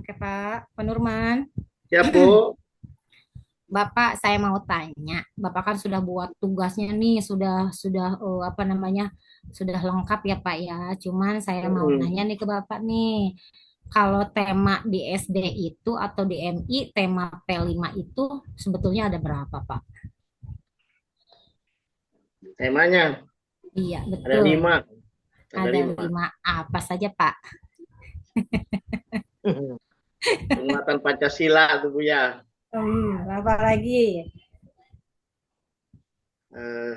Oke Pak Nurman. Siap, Bu. Bapak, saya mau tanya, Bapak kan sudah buat tugasnya nih, sudah apa namanya, sudah lengkap ya Pak ya. Cuman saya mau Mm-mm. nanya nih ke Bapak nih, kalau tema di SD itu atau di MI, tema P5 itu sebetulnya ada berapa Pak? Temanya Iya ada betul, 5. Ada ada 5. 5. Apa saja Pak? Penguatan Pancasila tuh, Bu ya. Apa lagi? Eh,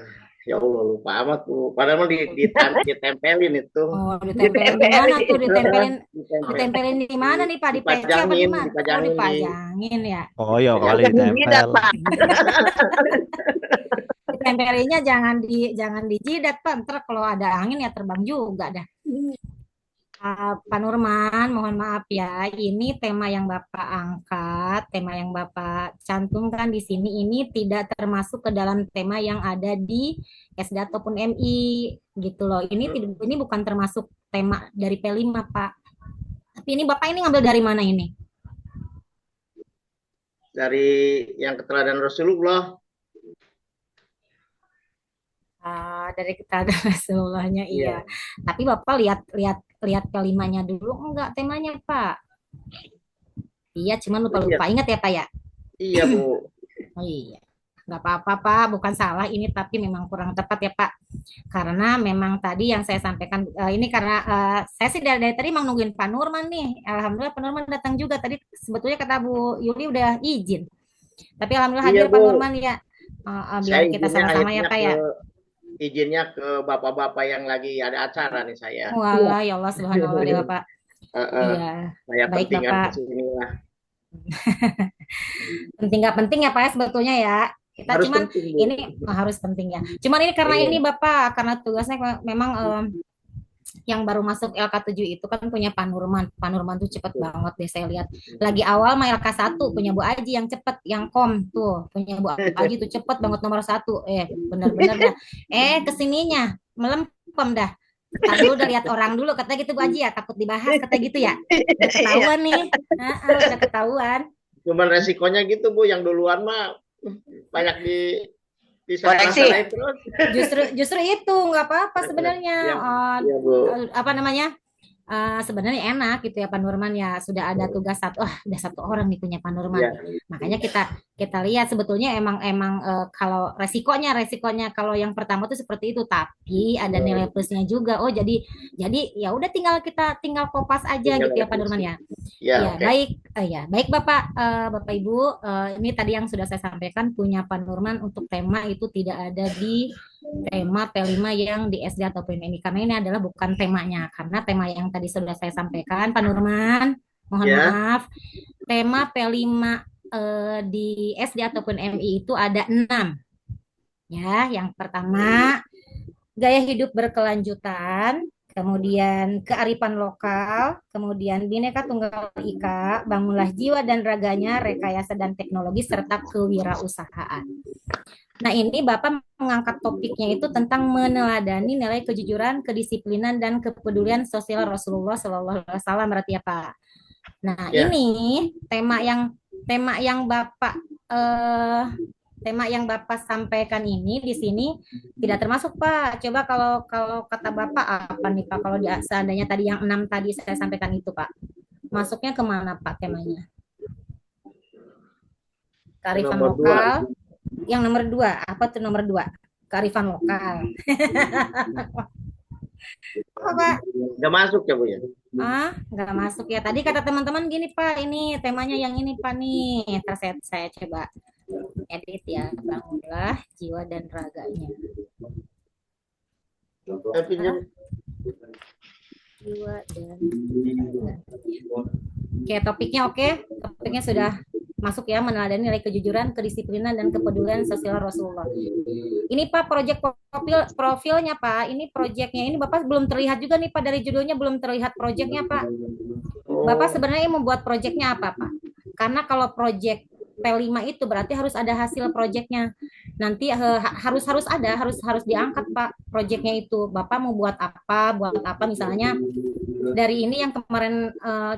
ya Allah, lupa amat, Bu. Padahal mah ditempelin itu. Oh, ditempelin di mana Ditempelin. tuh? Ditempelin, Ditempel. ditempelin di mana nih Pak? Di PC apa di Dipajangin, mana? Oh, dipajangin di dipajangin ya. Oh ya kali dipajangin di jidat, ditempel. Pak. Ditempelinnya jangan di jidat Pak. Ntar kalau ada angin ya terbang juga dah. Pak Nurman, mohon maaf ya. Ini tema yang Bapak angkat, tema yang Bapak cantumkan di sini ini tidak termasuk ke dalam tema yang ada di SD ataupun MI gitu loh. Ini bukan termasuk tema dari P5 Pak. Tapi ini Bapak ini ngambil dari mana ini? Dari yang keteladanan Rasulullah. Dari keterangan Rasulullahnya iya. Iya. Tapi Bapak lihat lihat lihat kelimanya dulu enggak temanya Pak? Iya, cuman Iya, lupa-lupa. Ingat ya Pak ya? iya, Bu. Oh iya. Nggak apa-apa Pak, bukan salah ini tapi memang kurang tepat ya Pak. Karena memang tadi yang saya sampaikan ini karena saya sih dari tadi mau nungguin Pak Nurman nih. Alhamdulillah Pak Nurman datang juga. Tadi sebetulnya kata Bu Yuli udah izin. Tapi alhamdulillah Iya, hadir Pak Bu. Nurman ya. Saya Biar kita izinnya sama-sama ya akhirnya Pak ke ya. bapak-bapak yang lagi ada acara nih saya. Walah ya Allah subhanahu wa ta'ala Pak. Eh, eh, Iya, saya baik pentingkan Bapak. ke sini lah. Penting nggak penting ya Pak ya sebetulnya ya. Kita Harus cuman penting, Bu. ini harus penting ya. Cuman ini karena ini Iya. Bapak, karena tugasnya memang yang baru masuk LK7 itu kan punya Pak Nurman. Pak Nurman tuh cepet banget deh saya lihat. Lagi awal mah LK1 punya Bu Aji yang cepet, yang kom tuh. Punya Bu Aji tuh cepet banget nomor satu. Bener-bener dah. Kesininya melempem dah. Ntar dulu udah lihat orang dulu, katanya gitu Bu Aji ya, takut dibahas, katanya gitu ya. Udah Iya. ketahuan nih. Udah ketahuan. Cuman resikonya gitu, Bu, yang duluan mah banyak di Koreksi. salah-salahin terus. Justru itu nggak apa-apa sebenarnya. Iya, iya, Bu. Apa namanya? Sebenarnya enak gitu ya Pak Nurman ya, sudah ada tugas satu, udah satu orang nih punya Pak Nurman. Iya. Makanya kita kita lihat sebetulnya emang emang kalau resikonya kalau yang pertama tuh seperti itu, tapi ada nilai plusnya juga. Oh jadi ya udah tinggal kopas aja Tinggal gitu ya Pak Nurman revisi. ya. Ya, Ya, oke. baik. Ya, baik Bapak, Bapak Ibu, ini tadi yang sudah saya sampaikan punya Pak Nurman untuk tema itu tidak ada di tema P5 yang di SD ataupun ini karena ini adalah bukan temanya. Karena tema yang tadi sudah saya sampaikan Pak Nurman, mohon Ya. maaf, tema P5 di SD ataupun MI itu ada 6. Ya, yang pertama gaya hidup berkelanjutan, kemudian kearifan lokal, kemudian Bhinneka Tunggal Ika, bangunlah jiwa dan raganya, rekayasa dan teknologi, serta kewirausahaan. Nah, ini Bapak mengangkat topiknya itu tentang meneladani nilai kejujuran, kedisiplinan, dan kepedulian sosial Rasulullah Shallallahu Alaihi Wasallam, berarti ya Pak. Nah, Ya. ini tema yang Bapak eh, tema yang Bapak sampaikan ini di sini tidak termasuk Pak. Coba kalau kalau kata Bapak apa nih Pak? Kalau seandainya tadi yang 6 tadi saya sampaikan itu Pak, masuknya kemana Pak temanya? Kearifan Nomor dua. lokal. Yang nomor 2, apa tuh nomor 2? Kearifan lokal. Apa Pak? Udah masuk ya, Bu ya? Nggak masuk ya. Tadi kata teman-teman gini Pak, ini temanya yang ini Pak nih. Ntar saya coba edit ya. Bangunlah jiwa dan raganya. Pinjam. Jiwa dan raganya. Oke, topiknya oke. Topiknya sudah masuk ya, meneladani nilai kejujuran, kedisiplinan, dan kepedulian sosial Rasulullah. Ini Pak, profilnya Pak. Ini proyeknya ini Bapak belum terlihat juga nih Pak, dari judulnya belum terlihat proyeknya Pak. Bapak sebenarnya membuat proyeknya apa Pak? Karena kalau proyek P5 itu berarti harus ada hasil proyeknya. Nanti harus diangkat Pak proyeknya itu. Bapak mau buat apa misalnya Dari ini yang kemarin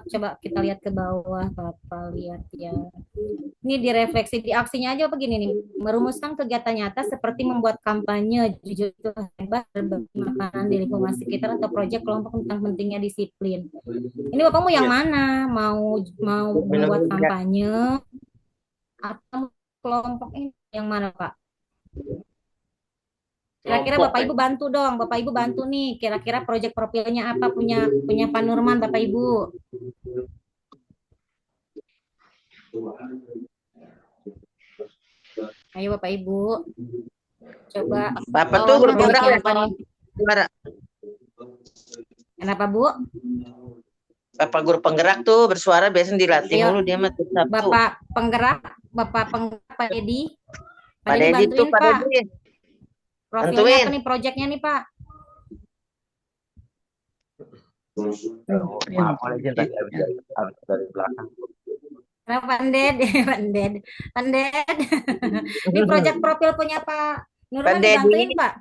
coba kita lihat ke bawah, Bapak lihat ya. Ini direfleksi di aksinya aja begini nih, merumuskan kegiatan nyata seperti membuat kampanye jujur itu hebat, berbagi makanan di lingkungan sekitar atau proyek kelompok tentang pentingnya disiplin. Ini Bapak mau yang Iya, mana? Mau mau minum membuat enggak. kampanye atau kelompok ini yang mana, Pak? Kira-kira Kelompok Bapak Ibu kayak. bantu dong, Bapak Ibu bantu nih. Kira-kira proyek profilnya apa punya punya Pak Nurman, Bapak Ibu. Ayo Bapak Ibu, coba Apa tuh bergerak proyeknya ya apa nih? suara? Kenapa Bu? Apa guru penggerak tuh bersuara biasanya dilatih Ayo mulu dia mah tiap Sabtu. Bapak penggerak Pak Dedi. Pak Pak Dedi Dedi tuh bantuin Pak Pak. Dedi. Profilnya apa Bantuin. nih proyeknya nih Pak? Maaf, boleh izin tadi habis dari belakang. Kenapa Pak Ded? Pak Ded. Pak Ded. Ini proyek profil punya Pak Pak Nurman Dedi. dibantuin Pak.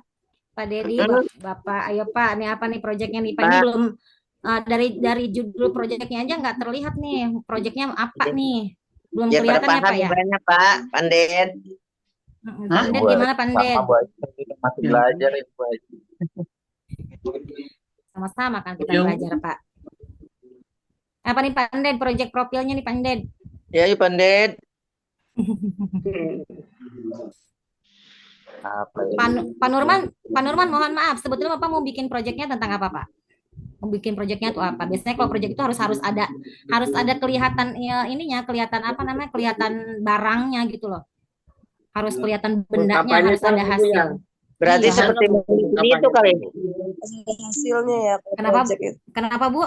Pak Dedi, Bapak, ayo Pak, ini apa nih proyeknya nih Pak? Ini Pak, belum dari judul proyeknya aja nggak terlihat nih. Proyeknya apa nih? Belum ya pada kelihatan ya paham Pak ya? banyak Pak, Pandet. Panded gimana Panded? Masih belajar ya Pak. Sama-sama kan kita belajar Pak. Apa nih Panded? Proyek profilnya nih Panded. Ya, yuk Pandet. Apa ya? Pak Nurman, mohon maaf. Sebetulnya Bapak mau bikin proyeknya tentang apa Pak? Mau bikin proyeknya tuh apa? Biasanya kalau proyek itu harus ada kelihatan ya, ininya, kelihatan apa namanya? Kelihatan barangnya gitu loh. Harus kelihatan bendanya, harus Mengkampanyekan ada gitu ya. hasil. Berarti Iya. seperti Bu, ini itu kali. Hasilnya ya Kenapa? project itu. Kenapa Bu?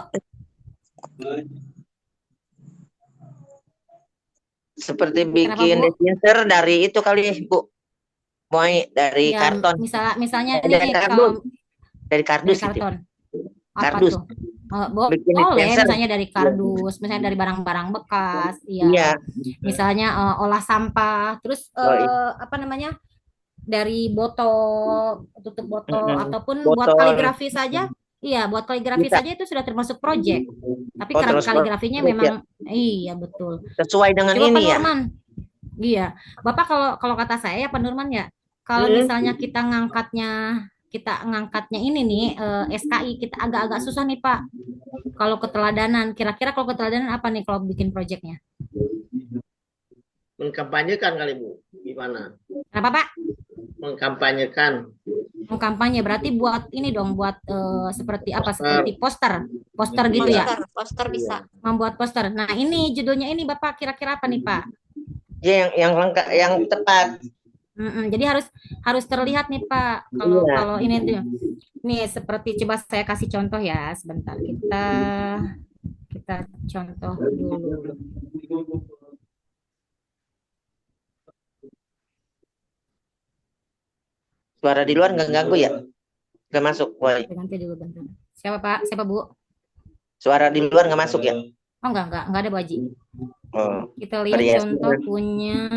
Seperti Kenapa bikin Bu? dispenser dari itu kali Bu. Moi dari Ya, karton. misalnya Dari nih kardus. kalau Dari dari kardus gitu. karton, apa Kardus. tuh? Bikin Boleh, dispenser. misalnya dari kardus, misalnya dari barang-barang bekas, Iya. ya. Misalnya olah sampah, terus iya. apa namanya? Dari botol, tutup botol, ataupun buat Botol. kaligrafi saja. Iya, buat kaligrafi Bisa. saja itu sudah termasuk proyek. Tapi terus kaligrafinya project memang, iya betul. sesuai dengan Coba Pak ini ya. Nurman, iya, Bapak kalau kata saya ya Pak Nurman ya, kalau misalnya kita ngangkatnya ini nih SKI, kita agak-agak susah nih Pak. Kalau keteladanan, kira-kira kalau keteladanan apa nih kalau bikin proyeknya? Mengkampanyekan kali Bu. Gimana? Apa Pak? Mengkampanyekan. Mau kampanye berarti buat ini dong, buat seperti apa? Poster. Seperti poster gitu ya? Poster bisa. Membuat poster. Nah ini judulnya ini Bapak kira-kira apa nih Pak? Ya, yang lengkap, yang tepat. Jadi harus terlihat nih Pak. Kalau ini tuh, nih seperti coba saya kasih contoh ya. Sebentar kita contoh dulu. Suara di luar nggak ganggu ya? Nggak masuk, Boy. Nanti dulu bentar. Siapa Pak? Siapa Bu? Suara di luar nggak masuk ya? Oh enggak ada Bu Haji. Oh, Kita lihat variasi. contoh punya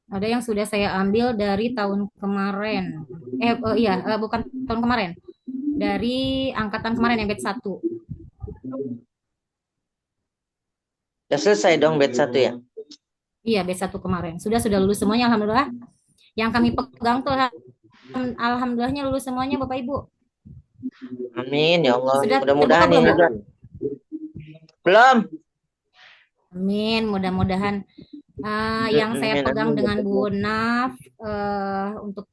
ada yang sudah saya ambil dari tahun kemarin. Bukan tahun kemarin. Dari angkatan kemarin yang batch 1. Udah selesai dong batch 1 ya? Iya, batch 1 kemarin. Sudah lulus semuanya alhamdulillah. Yang kami pegang tuh alhamdulillahnya lulus semuanya Bapak Ibu. Amin ya Allah. Sudah Mudah-mudahan terbuka ini belum, Bu? Belum. Amin, mudah-mudahan yang saya pegang dengan Bu Naf untuk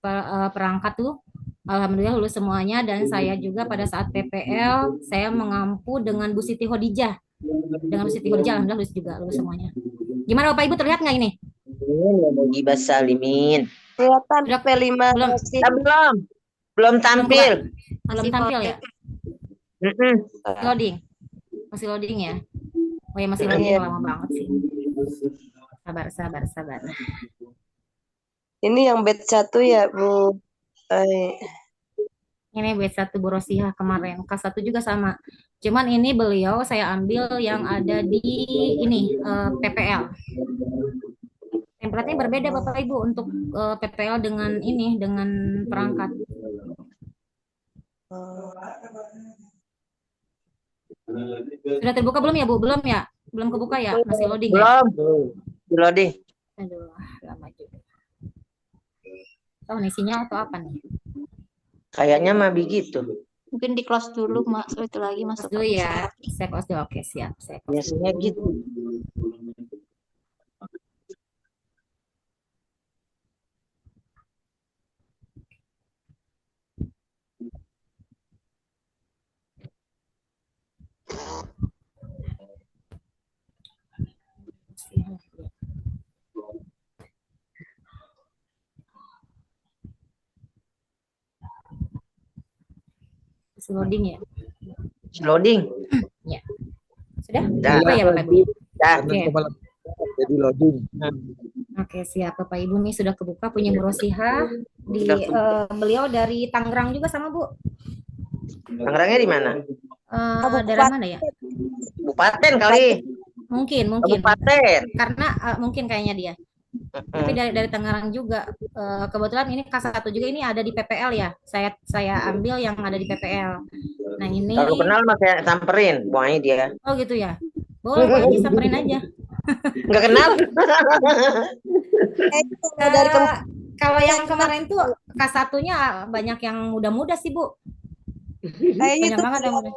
perangkat tuh alhamdulillah lulus semuanya, dan saya juga pada saat PPL saya mengampu dengan Bu Siti Hodijah. Dengan Bu Siti Hodijah alhamdulillah lulus semuanya. Gimana Bapak Ibu, terlihat nggak ini? Gibas Salimin. Kelihatan Sudah P5 belum? Belum tampil. Belum tampil ya? Masih loading ya? Oh ya, masih loading, lama banget sih. Sabar. Ini yang batch 1 ya Bu. Ini batch 1 Bu Rosiha kemarin. K1 juga sama. Cuman ini beliau saya ambil yang ada di ini PPL. Templatenya berbeda Bapak Ibu untuk PPL dengan ini dengan perangkat. Sudah terbuka belum ya Bu? Belum ya? Belum kebuka ya? Masih loading ya? Belum. Di loading. Aduh, lama juga. Oh, ini sinyal atau apa nih? Kayaknya mah begitu. Mungkin di close dulu, Mak. Itu lagi Close masuk dulu ke ya. Saya close dulu. Oke, siap. Saya close Biasanya dulu. gitu. Masih loading ya? Loading. Ya. Sudah? Dah. Buka ya Bapak Ibu? Dah. Oke. Jadi loading. Oke, siap Bapak Ibu nih sudah kebuka punya Bu Rosihah di beliau dari Tangerang juga sama Bu. Tangerangnya di mana? Daerah mana ya? Kabupaten kali. Mungkin Kabupaten. karena mungkin kayaknya dia. Tapi dari Tangerang juga. Kebetulan ini K1 juga ini ada di PPL ya. Saya ambil yang ada di PPL. Nah, ini Kalau kenal mah saya samperin, pokoknya dia. oh gitu ya. Boleh Bu Haji samperin aja. Enggak kenal. Dari Kalau yang kemarin tuh K1-nya banyak yang muda-muda sih Bu. kayaknya Banyak itu banget yang muda.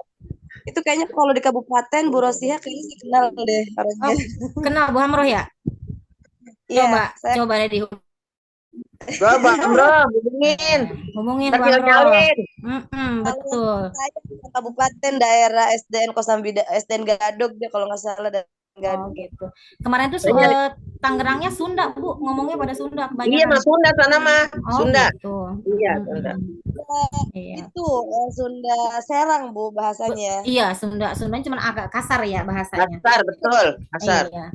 itu kayaknya kalau di kabupaten Bu Rosihah kayaknya saya kenal deh orangnya. Oh, kenal Bu Hamroh ya? Iya, saya Coba deh di Coba, bro, hubungin. hubungin Bu Tapi Hamroh. nyalin. Betul. saya di kabupaten daerah SDN Kosambi SDN Gadog dia kalau nggak salah dan Oh Gadog. gitu. Kemarin tuh Tangerangnya Sunda Bu, ngomongnya pada Sunda Iya, kebanyakan. Mas Sunda sana mah. Oh Sunda. gitu. Iya, Sunda. Iya. Itu Sunda Serang Bu bahasanya. Iya, Sundanya cuma agak kasar ya bahasanya. Kasar, betul. Kasar. Iya.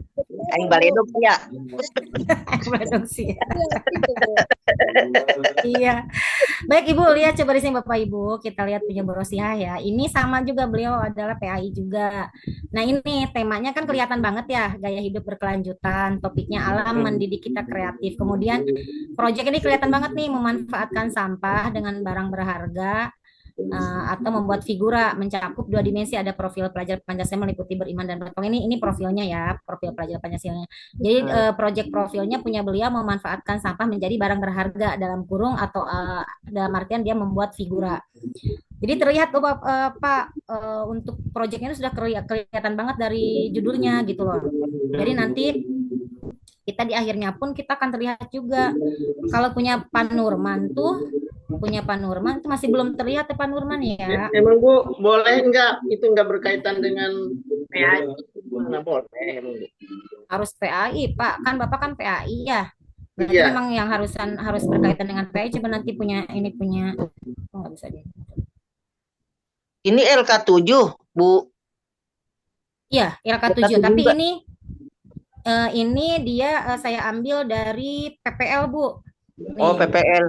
Aing baledog ya. Baledog sih. Itu, Bu. Iya. Baik Ibu, lihat coba di sini Bapak Ibu, kita lihat punya Bu Rosihah ya. Ini sama juga beliau adalah PAI juga. Nah, ini temanya kan kelihatan banget ya, gaya hidup berkelanjutan, topiknya alam mendidik kita kreatif. Kemudian proyek ini kelihatan banget nih memanfaatkan sampah dengan barang berharga atau membuat figura mencakup dua dimensi, ada profil pelajar Pancasila meliputi beriman dan beragama. Ini profilnya ya, profil pelajar Pancasila. Jadi proyek profilnya punya beliau memanfaatkan sampah menjadi barang berharga dalam kurung atau dalam artian dia membuat figura. Jadi terlihat Pak untuk proyeknya itu sudah kelihatan banget dari judulnya gitu loh. Jadi nanti kita di akhirnya pun kita akan terlihat juga kalau punya Panurman itu masih belum terlihat ya Panurman ya. Emang Bu, boleh nggak itu nggak berkaitan dengan PAI? Mana boleh emang Bu? Harus PAI Pak, kan Bapak kan PAI ya. Berarti Iya. memang yang harus berkaitan dengan PAI, coba nanti punya nggak bisa deh. Ini LK7, Bu. Iya, LK7, tapi ini dia saya ambil dari PPL Bu. Oh, PPL.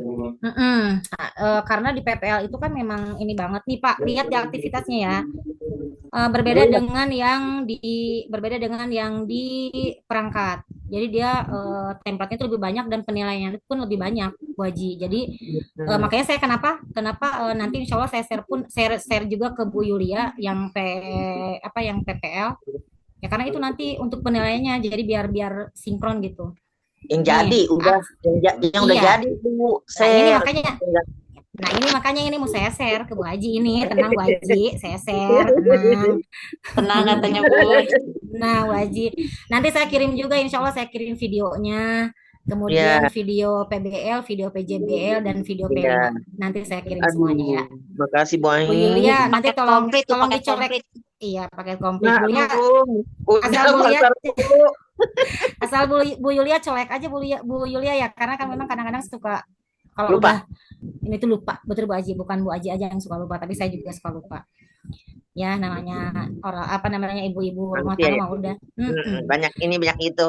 Karena di PPL itu kan memang ini banget nih Pak, lihat di aktivitasnya ya. Berbeda dengan yang di perangkat. Jadi dia templatenya itu lebih banyak dan penilaiannya pun lebih banyak Bu Haji. Jadi makanya saya kenapa nanti insya Allah saya share juga ke Bu Yulia yang PPL. Ya karena itu nanti untuk penilaiannya jadi biar sinkron gitu. Yang jadi udah yang udah Iya. jadi Bu. Ini makanya ini mau saya share ke Bu Haji ini. Tenang Bu Haji, saya share, tenang katanya Bu. Nah, Bu Haji, nanti saya kirim juga, insya Allah saya kirim videonya, kemudian video PBL, video PJBL, dan video P5. Nanti saya kirim semuanya ya. Makasih Bu Bu Yulia, nanti Paket tolong komplit tuh, paket dicolek. komplit. Iya, paket komplit. Nah, Bu Yulia, asal Bu Yulia, asal Bu Yulia colek aja Bu Yulia ya, karena kan memang kadang-kadang suka kalau Lupa. ini tuh lupa. Betul Bu Haji, bukan Bu Haji aja yang suka lupa, tapi saya juga suka lupa. Ya, namanya ibu-ibu rumah Nanti ya. tangga mah udah. Banyak ini banyak itu.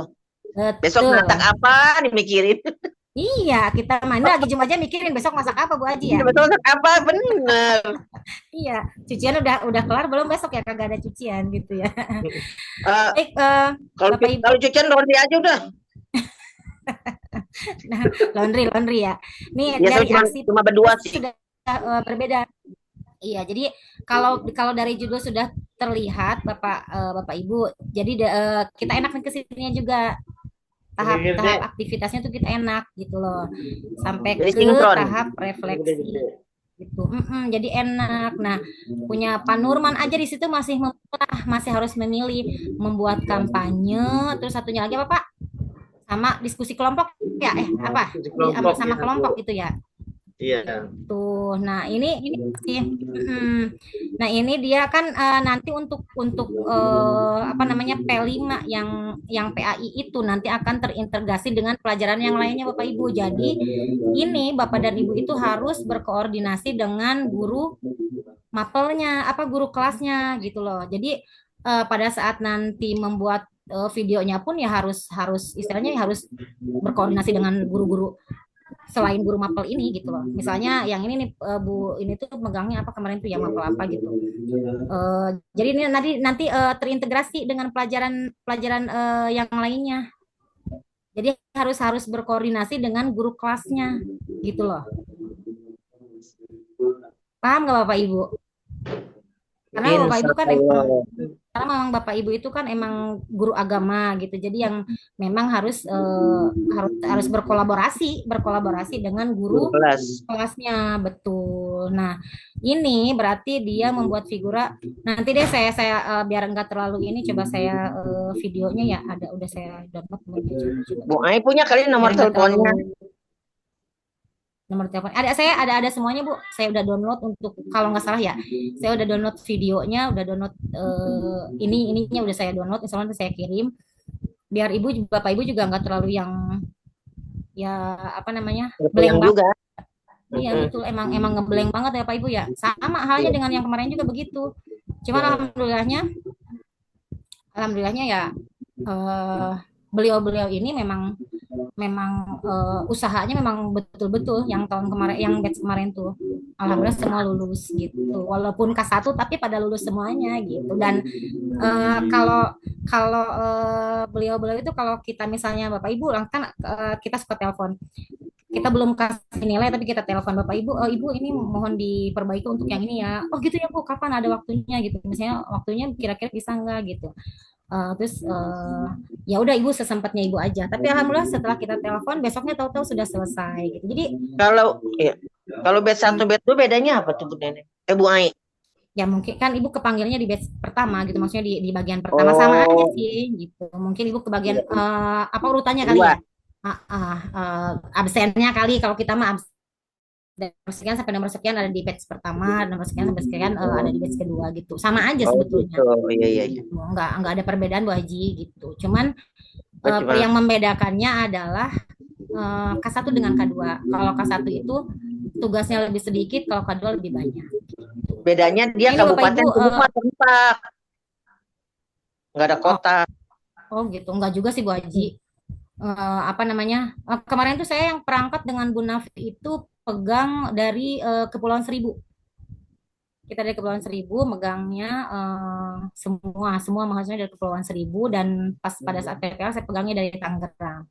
Betul. Besok masak apa dimikirin. Iya, kita mana lagi Jumat aja mikirin besok masak apa Bu Haji ya. Besok masak apa bener. Iya, cucian udah kelar belum besok ya, kagak ada cucian gitu ya. Baik, Kalau Bapak Ibu. cucian roti aja udah. Nah, laundry ya. Nih Biasanya dari cuma aksi cuma berdua sih. sudah berbeda. Iya, jadi kalau kalau dari judul sudah terlihat Bapak Ibu, jadi kita enak nih ke sininya juga tahap-tahap Gede-gede. aktivitasnya tuh kita enak gitu loh, sampai Jadi ke sinkron. tahap refleksi Gede-gede. gitu. Jadi enak. Nah, punya Pak Nurman aja di situ masih masih harus memilih membuat kampanye, terus satunya lagi apa Pak? Sama diskusi kelompok ya, apa? Di kelompok Sama ya. kelompok gitu ya. Iya. Tuh, nah ini sih, nah ini dia kan nanti untuk apa namanya P5 yang PAI itu nanti akan terintegrasi dengan pelajaran yang lainnya Bapak Ibu. Jadi ini Bapak dan Ibu itu harus berkoordinasi dengan guru mapelnya, apa guru kelasnya gitu loh. Jadi pada saat nanti membuat videonya pun ya harus harus istilahnya ya harus berkoordinasi dengan guru-guru selain guru mapel ini gitu loh. Misalnya yang ini nih Bu ini tuh megangnya apa kemarin tuh yang mapel apa gitu. Jadi ini nanti terintegrasi dengan pelajaran yang lainnya. Jadi harus harus berkoordinasi dengan guru kelasnya gitu loh. Paham nggak Bapak Ibu? Karena Bapak Ibu kan emang karena memang Bapak Ibu itu kan emang guru agama gitu. Jadi yang memang harus berkolaborasi dengan guru Kelas. kelasnya betul. Nah, ini berarti dia membuat figura. Nanti deh saya biar enggak terlalu ini coba saya videonya ya ada udah saya download coba. Bu Ai punya kali nomor Biar enggak teleponnya. terlalu nomor telepon. Ada semuanya Bu. Saya udah download untuk kalau nggak salah ya. Saya udah download videonya, udah download ininya udah saya download, insya Allah saya kirim. Biar Bapak Ibu juga nggak terlalu yang ya apa namanya blank banget. Juga. Iya betul, emang ngeblank banget ya Pak Ibu ya. Sama halnya dengan yang kemarin juga begitu. Cuman alhamdulillahnya ya beliau-beliau ini memang usahanya memang betul-betul yang tahun kemarin yang batch kemarin tuh alhamdulillah semua lulus gitu walaupun K1 tapi pada lulus semuanya gitu dan kalau kalau beliau-beliau itu kalau kita misalnya Bapak Ibu kan kita suka telepon kita belum kasih nilai tapi kita telepon Bapak Ibu Ibu ini mohon diperbaiki untuk yang ini ya oh gitu ya Bu kapan ada waktunya gitu misalnya waktunya kira-kira bisa nggak gitu. Terus ya udah Ibu sesempatnya Ibu aja. Tapi alhamdulillah setelah kita telepon besoknya tahu-tahu sudah selesai gitu. Jadi kalau batch 1 batch 2 bedanya apa tuh Bu Nenek? Bu Ai. Ya mungkin kan Ibu kepanggilnya di batch pertama gitu. Maksudnya di bagian pertama sama aja sih gitu. Mungkin Ibu ke bagian apa urutannya kali ya? Absennya kali kalau kita mah absen nomor sekian sampai nomor sekian ada di batch pertama, nomor sekian sampai sekian ada di batch kedua gitu. Sama aja sebetulnya. Gitu. Iya. Enggak ada perbedaan Bu Haji gitu. Cuman yang membedakannya adalah K1 dengan K2. Kalau K1 itu tugasnya lebih sedikit, kalau K2 lebih banyak. Bedanya dia Ini kabupaten semua tempat. Enggak ada kota. Oh gitu, enggak juga sih Bu Haji. Apa namanya? Kemarin tuh saya yang perangkat dengan Bu Nafi itu pegang dari Kepulauan Seribu. Kita dari Kepulauan Seribu megangnya semua mahasiswa dari Kepulauan Seribu dan pas pada saat PPL saya pegangnya dari Tangerang.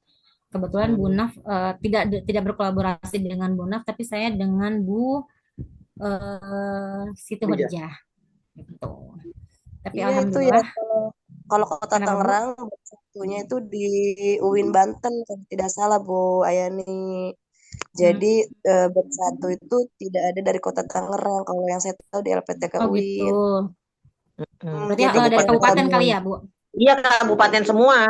Kebetulan Bu Naf tidak berkolaborasi dengan Bu Naf tapi saya dengan Bu Siti Hodijah gitu. Tapi Iya itu ya alhamdulillah kalau kota kenapa, Bu? Tangerang satunya itu di UIN Banten kalau tidak salah Bu Ayani. Jadi batch 1 itu tidak ada dari kota Tangerang kalau yang saya tahu di LPTK Oh UIN. gitu. Berarti Jadi dari kabupaten kali ya Bu? Iya kabupaten semua.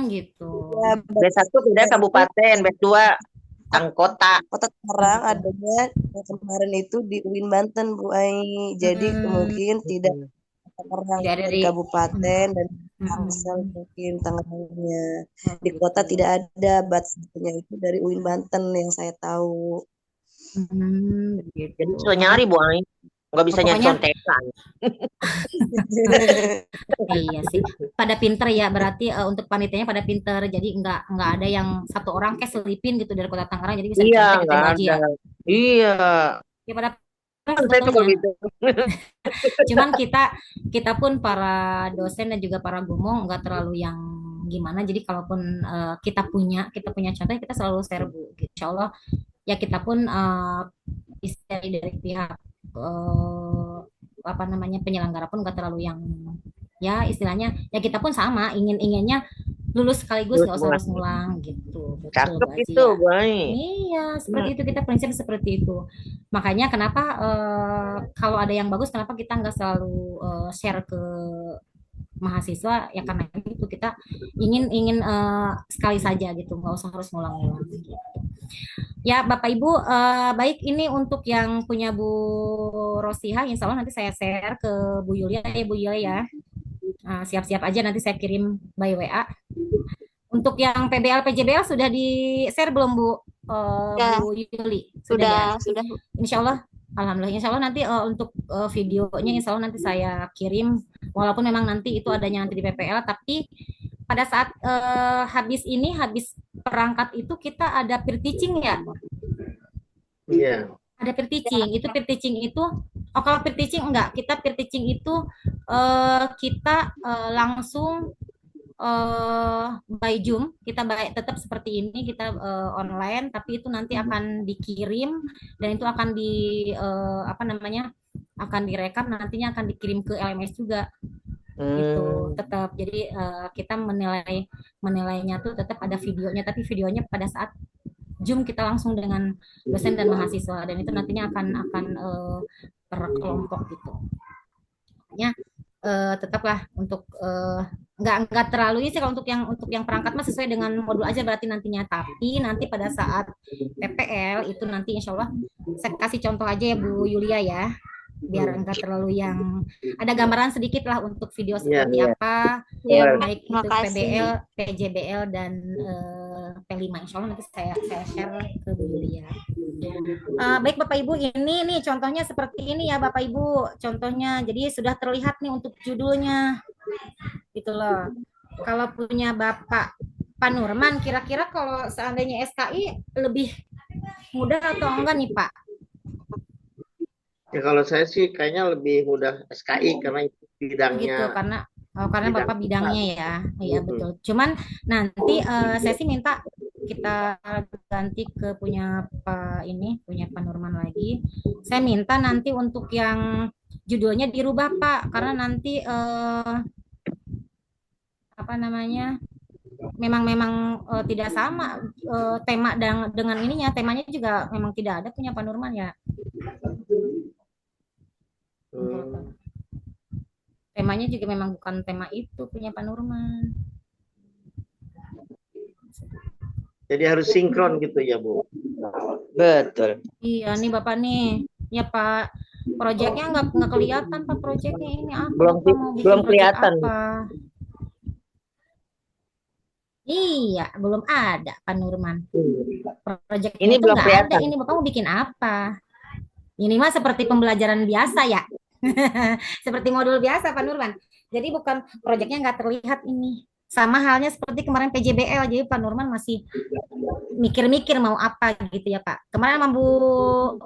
Gitu. Ya, batch 1 tidak kabupaten, batch 2 kota. Kota Tangerang adanya yang kemarin itu di UIN Banten Bu Ai. Jadi mungkin tidak Tangerang Tidak ada dari kabupaten dan Tangsel mungkin Tangerangnya. Di kota tidak ada batch-nya itu dari UIN Banten yang saya tahu. Begitu. Jadi susah nyari Bu Ai. Nggak bisa nyari Pokoknya- contekan. Iya sih, pada pinter ya berarti untuk panitianya pada pinter, jadi nggak ada yang satu orang kayak selipin gitu dari kota Tangerang, jadi bisa Iya, dicontek gitu nggak Bu Haji ya. ada. Iya. Ya pada Kan saya juga sebetulnya. gitu. Cuman kita pun para dosen dan juga para guru nggak terlalu yang gimana. Jadi kalaupun kita punya contoh, kita selalu share Bu. Insya Allah ya kita pun dari pihak apa namanya penyelenggara pun nggak terlalu yang ya istilahnya ya kita pun sama inginnya lulus sekaligus nggak usah harus ngulang gitu. Betul Cakep Bu Aji itu, ya. Bu Ai. Iya, seperti itu kita prinsip seperti itu. Makanya kenapa kalau ada yang bagus, kenapa kita nggak selalu share ke mahasiswa ya karena itu kita ingin ingin sekali saja gitu, nggak usah harus ngulang-ngulang gitu. Ya Bapak Ibu, baik ini untuk yang punya Bu Rosiha, insya Allah nanti saya share ke Bu Yulia ya Bu Yulia ya. Siap-siap aja nanti saya kirim by WA. Untuk yang PBL PJBL sudah di share belum Bu Ya, Bu Yuli? Sudah ya. sudah. Insya Allah, alhamdulillah. Insya Allah nanti untuk videonya, Insya Allah nanti saya kirim. Walaupun memang nanti itu adanya nanti di PPL, tapi pada saat habis perangkat itu kita ada peer teaching ya. Iya. Ada peer teaching. Itu peer teaching itu, oh kalau peer teaching enggak, kita peer teaching itu kita langsung by Zoom, kita tetap seperti ini, kita online, tapi itu nanti akan dikirim dan itu akan apa namanya, akan direkam, nantinya akan dikirim ke LMS juga, gitu. Tetap, jadi kita menilainya tuh tetap ada videonya, tapi videonya pada saat Zoom kita langsung dengan dosen dan mahasiswa, dan itu nantinya akan per kelompok gitu. Ya, tetaplah untuk nggak terlalu ini sih kalau untuk yang perangkat mah sesuai dengan modul aja berarti nantinya, tapi nanti pada saat PPL itu nanti insya Allah saya kasih contoh aja ya Bu Yulia ya, biar enggak terlalu yang ada gambaran sedikit lah untuk video seperti apa Ya, baik itu makasih. PBL, PJBL dan P5, insya Allah nanti saya share ke Bu Yulia. Baik Bapak Ibu, ini nih contohnya seperti ini ya Bapak Ibu, contohnya jadi sudah terlihat nih untuk judulnya gitu loh. Kalau punya Bapak Pak Nurman, kira-kira kalau seandainya SKI lebih mudah atau enggak nih Pak? Ya kalau saya sih kayaknya lebih mudah SKI karena itu bidangnya. Gitu, karena Bapak bidangnya ya. Iya betul. Cuman nanti saya sih minta kita ganti ke punya Pak Nurman lagi. Saya minta nanti untuk yang judulnya dirubah Pak, karena nanti apa namanya? Memang tidak sama tema dengan ininya, temanya juga memang tidak ada punya Pak Nurman ya. Temanya juga memang bukan tema itu punya Pak Nurman. Jadi harus sinkron gitu ya Bu. Betul. Iya nih Bapak nih, ya Pak, proyeknya nggak kelihatan Pak, proyeknya ini apa? Belum Bapak mau bikin belum proyek kelihatan. apa? Iya, belum ada Pak Nurman. Proyeknya Ini itu belum nggak ada. kelihatan. Ini Bapak mau bikin apa? Ini mah seperti pembelajaran biasa ya, seperti modul biasa Pak Nurman. Jadi bukan proyeknya nggak terlihat ini. Sama halnya seperti kemarin PJBL, jadi Pak Nurman masih mikir-mikir mau apa gitu ya Pak. Kemarin sama Bu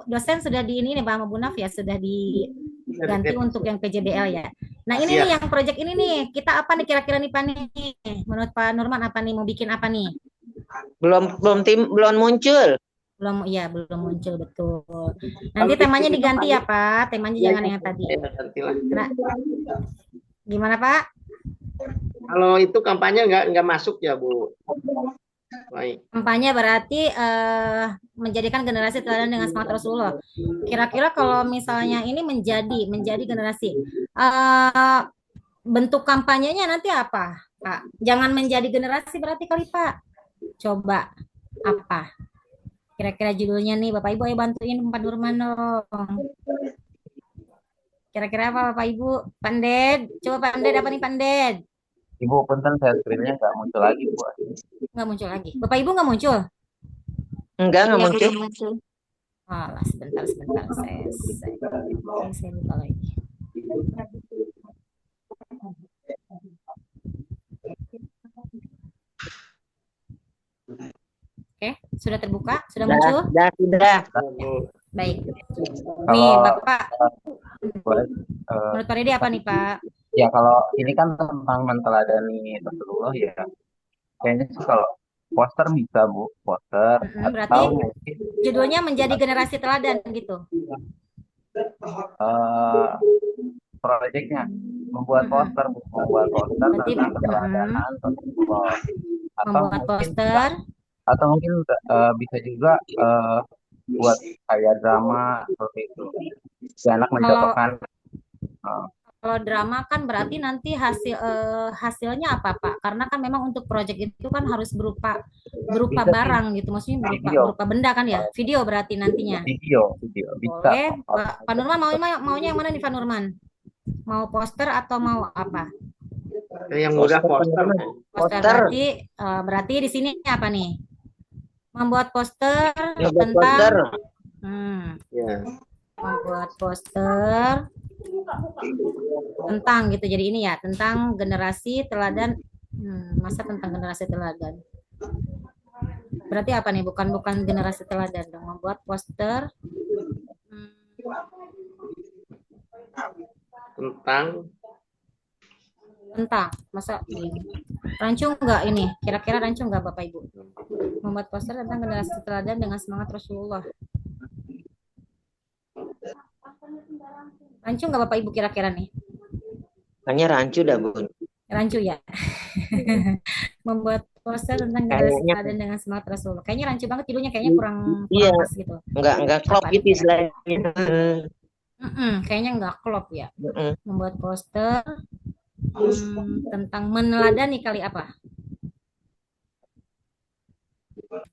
dosen sudah di ini nih Pak, sama Bu Naf ya sudah diganti untuk yang PJBL ya. Nah ini nih yang proyek ini nih, kita apa nih kira-kira nih Pak nih? Menurut Pak Nurman apa nih, mau bikin apa nih? Belum muncul. Belum muncul betul. Nanti temanya diganti ya Pak, temanya jangan yang tadi. Nah, gimana Pak? Kalau itu kampanye nggak masuk ya Bu. Baik. Kampanye berarti menjadikan generasi teladan dengan semangat Rasulullah. Kira-kira kalau misalnya ini menjadi generasi, bentuk kampanyenya nanti apa, Pak? Jangan menjadi generasi berarti kali Pak. Coba apa? Kira-kira judulnya nih, Bapak Ibu ayo bantuin Pak Nurman dong. Kira-kira apa Bapak Ibu? Panded, coba Panded apa nih Panded? Ibu punten saya screen-nya nggak muncul lagi Bu. Nggak muncul lagi. Bapak Ibu nggak muncul? Nggak Ya, muncul. belum muncul. Alah, sebentar. Saya buka lagi. Oke, sudah terbuka? Sudah muncul? Sudah. Baik. Kalau, Nih, Bapak. Boleh, Menurut Pak Dede apa nih, Pak? ya kalau ini kan tentang menteladani Rasulullah ya. kayaknya sih kalau poster bisa Bu, poster Berarti atau mungkin judulnya menjadi generasi teladan gitu. eh proyeknya membuat poster, Bu. Membuat poster Berarti tentang keteladanan Rasulullah. Atau membuat mungkin poster. bisa juga buat kayak drama seperti itu. Si anak Kalau mencontohkan eh, kalau drama kan berarti nanti hasilnya apa Pak? Karena kan memang untuk proyek itu kan harus berupa bisa sih barang gitu, maksudnya berupa video, benda kan ya, video berarti nantinya. video bisa. Boleh, Pak Nurman maunya yang mana nih Pak Nurman? Mau poster atau mau apa? Yang mudah poster. Poster Poster. berarti di sini apa nih? Membuat poster Membuat poster. tentang Ya. membuat poster tentang gitu. Jadi ini ya, tentang generasi teladan. Masa tentang generasi teladan? Berarti apa nih? Bukan generasi teladan dong. Membuat poster tentang masa ini rancung nggak ini? Kira-kira rancung nggak Bapak Ibu? Membuat poster tentang generasi teladan dengan semangat Rasulullah. Rancung nggak Bapak Ibu kira-kira nih? Hanya rancu dah Bu. Rancu ya. Membuat poster tentang generasi Kayaknya teladan dengan semangat Rasulullah. Kayaknya rancu banget judulnya, kayaknya kurang iya, pas gitu. enggak klop Apa gitu nih istilahnya. kayaknya nggak klop ya. Mm-mm. Membuat poster tentang meneladani kali apa?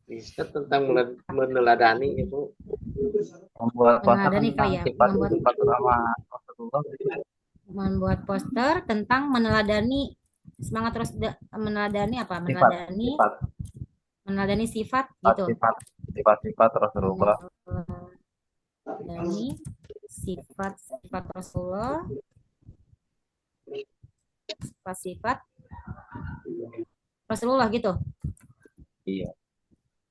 Bisa tentang meneladani itu. Membuat poster Meneladani tentang kali ya. sifat utama Rasulullah. Membuat poster tentang meneladani semangat terus meneladani apa? Meneladani meneladani sifat gitu. Sifat Rasulullah. Meneladani sifat Rasulullah. Sifat Rasulullah gitu. Iya.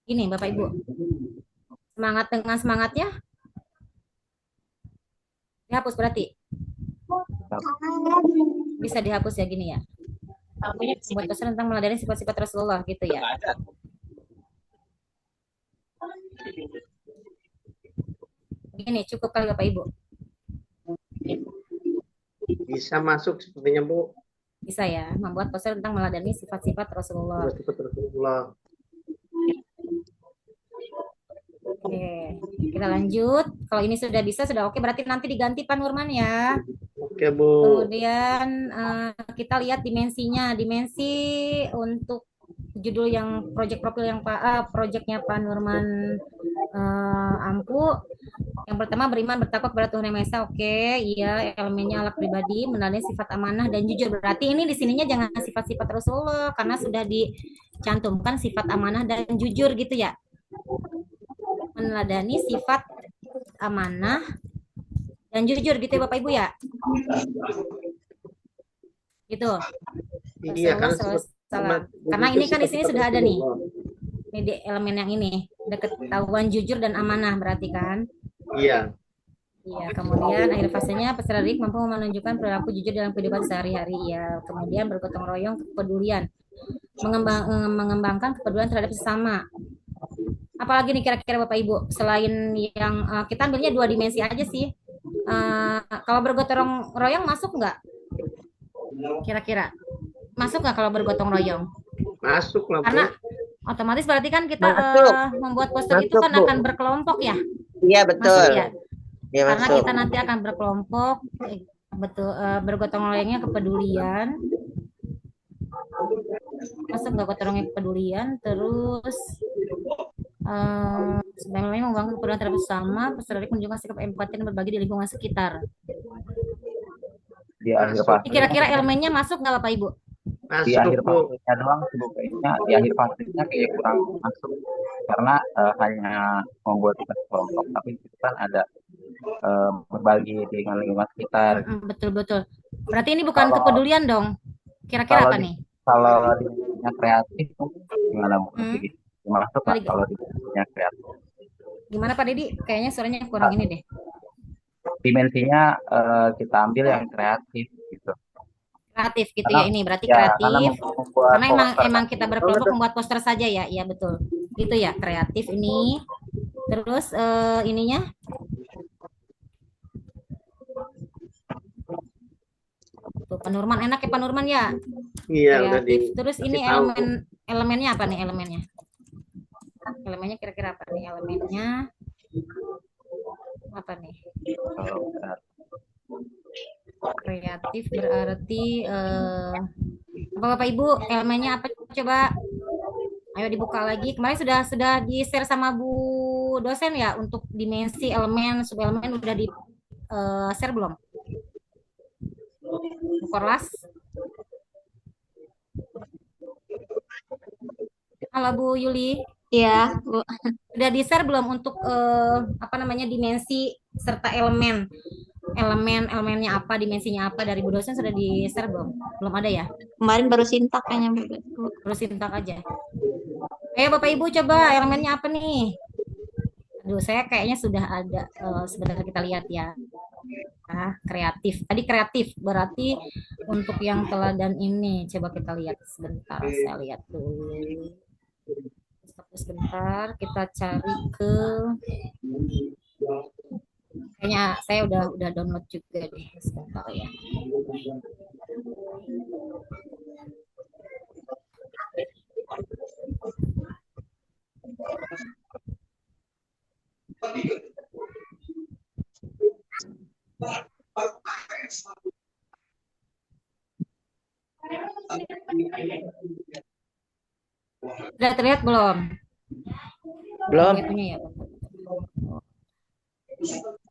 Ini Bapak Ibu. Semangat dengan semangatnya dihapus berarti. Bisa dihapus ya gini ya. Membuat poster tentang meneladani sifat-sifat Rasulullah gitu ya. Begini cukup kali Bapak Ibu. Bisa masuk sepertinya Bu. Bisa ya, membuat poster tentang meneladani sifat-sifat Rasulullah. Sifat Rasulullah. Oke, kita lanjut. Kalau ini sudah bisa, sudah oke, berarti nanti diganti Pak Nurman ya. Oke Bu. Kemudian kita lihat dimensinya. Dimensi untuk judul yang project profil yang projectnya Pak Nurman Ampu. Yang pertama beriman bertakwa kepada Tuhan Yang Maha Esa. Oke, iya, elemennya alat pribadi, meneladani sifat amanah dan jujur. Berarti ini di sininya jangan sifat-sifat Rasulullah karena sudah dicantumkan sifat amanah dan jujur gitu ya. Meneladani sifat amanah dan jujur gitu ya Bapak Ibu ya. Gitu. Iya kan. Karena ini kan di sini sudah ada nih. Ini di elemen yang ini, ada ketahuan jujur dan amanah berarti kan? Iya. Iya, kemudian akhir fasenya peserta didik mampu menunjukkan perilaku jujur dalam kehidupan sehari-hari. Ya, kemudian bergotong royong kepedulian, mengembangkan kepedulian terhadap sesama. Apalagi nih kira-kira Bapak Ibu, selain yang kita ambilnya 2 dimensi aja sih. Kalau bergotong royong masuk nggak? Kira-kira masuk nggak kalau bergotong royong? Masuk lah Bu. Karena otomatis berarti kan kita membuat poster itu Masuk, kan Bu. akan berkelompok ya. Iya betul. Masuk ya. Iya, Karena masuk. kita nanti akan berkelompok, betul, bergotong royongnya kepedulian. Masuk nggak gotong royongnya kepedulian, terus sebenarnya membangun kepedulian terhadap sesama, peserta didik menunjukkan sikap empati dan berbagi di lingkungan sekitar. Di akhir fase. Kira-kira elemennya masuk nggak Bapak Ibu? Di Masuk akhir Bu. fasenya doang sih Bu, kayaknya di akhir fasenya kayak kurang masuk karena hanya membuat kita kelompok, tapi itu kan ada berbagi dengan lingkungan sekitar. Betul-betul. Berarti ini bukan kepedulian dong. Kira-kira apa nih? Kalau dimensinya kreatif gimana Bu? Masuk nggak kalau dimensinya kreatif? Gimana Pak Didi? Kayaknya suaranya kurang ini deh. Dimensinya kita ambil yang kreatif gitu. Kreatif gitu Karena ya, ini berarti ya karena kreatif. membuat Karena emang poster emang kan. kita berkelompok membuat poster saja ya. Iya betul. Gitu ya, kreatif ini. Terus ininya tuh Pak Nurman, enak ya Pak Nurman ya. Iya, udah Kreatif. Terus dikasih ini tahu. elemennya apa nih elemennya? Elemennya kira-kira apa nih elemennya? Apa nih? Kalau udah Kreatif berarti apa Bapak Ibu elemennya apa coba? Ayo dibuka lagi. Kemarin sudah di-share sama Bu dosen ya untuk dimensi elemen, subelemen udah di share belum? Bu Korlas? Halo Bu Yuli. Iya, Bu. Udah di-share belum untuk apa namanya dimensi serta elemennya apa, dimensinya apa dari Bu dosen sudah di-share belum? Belum ada ya? Kemarin baru sintak kayaknya, Bu. Terus sintak aja. Ayo Bapak Ibu coba elemennya apa nih? Aduh, saya kayaknya sudah ada. Sebentar kita lihat ya. Kreatif. Tadi kreatif berarti untuk yang teladan ini. Coba kita lihat sebentar. Saya lihat dulu. Sebentar, kita cari ke. Kayaknya saya udah download juga deh. Sebentar ya. Sudah terlihat belum? Belum, Itunya ya.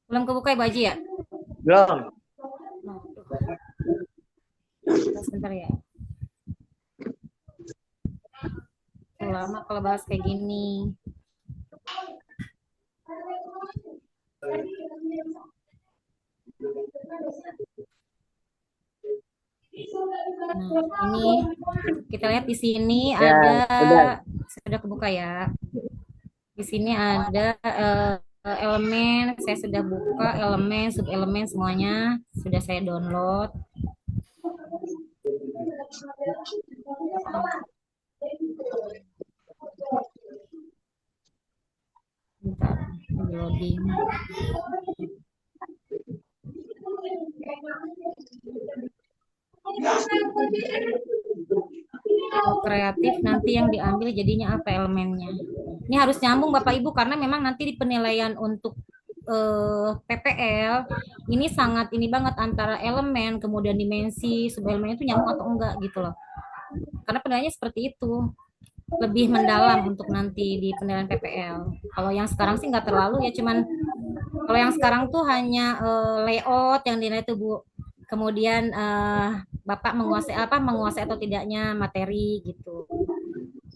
Belum kebuka ya Bu Haji ya? belum. Sebentar ya. Lama kalau bahas kayak gini. Nah, ini kita lihat di sini Ya, ada udah. sudah kebuka ya. Di sini ada elemen, saya sudah buka elemen, subelemen semuanya sudah saya download. Bentar, loading. Kreatif nanti yang diambil jadinya apa elemennya. Ini harus nyambung Bapak Ibu karena memang nanti di penilaian untuk PPL ini sangat ini banget antara elemen kemudian dimensi subelemen itu nyambung atau enggak gitu loh. Karena penilaiannya seperti itu. Lebih mendalam untuk nanti di penilaian PPL. Kalau yang sekarang sih nggak terlalu ya cuman kalau yang sekarang tuh hanya layout yang dinilai tuh Bu. Kemudian Bapak menguasai atau tidaknya materi gitu.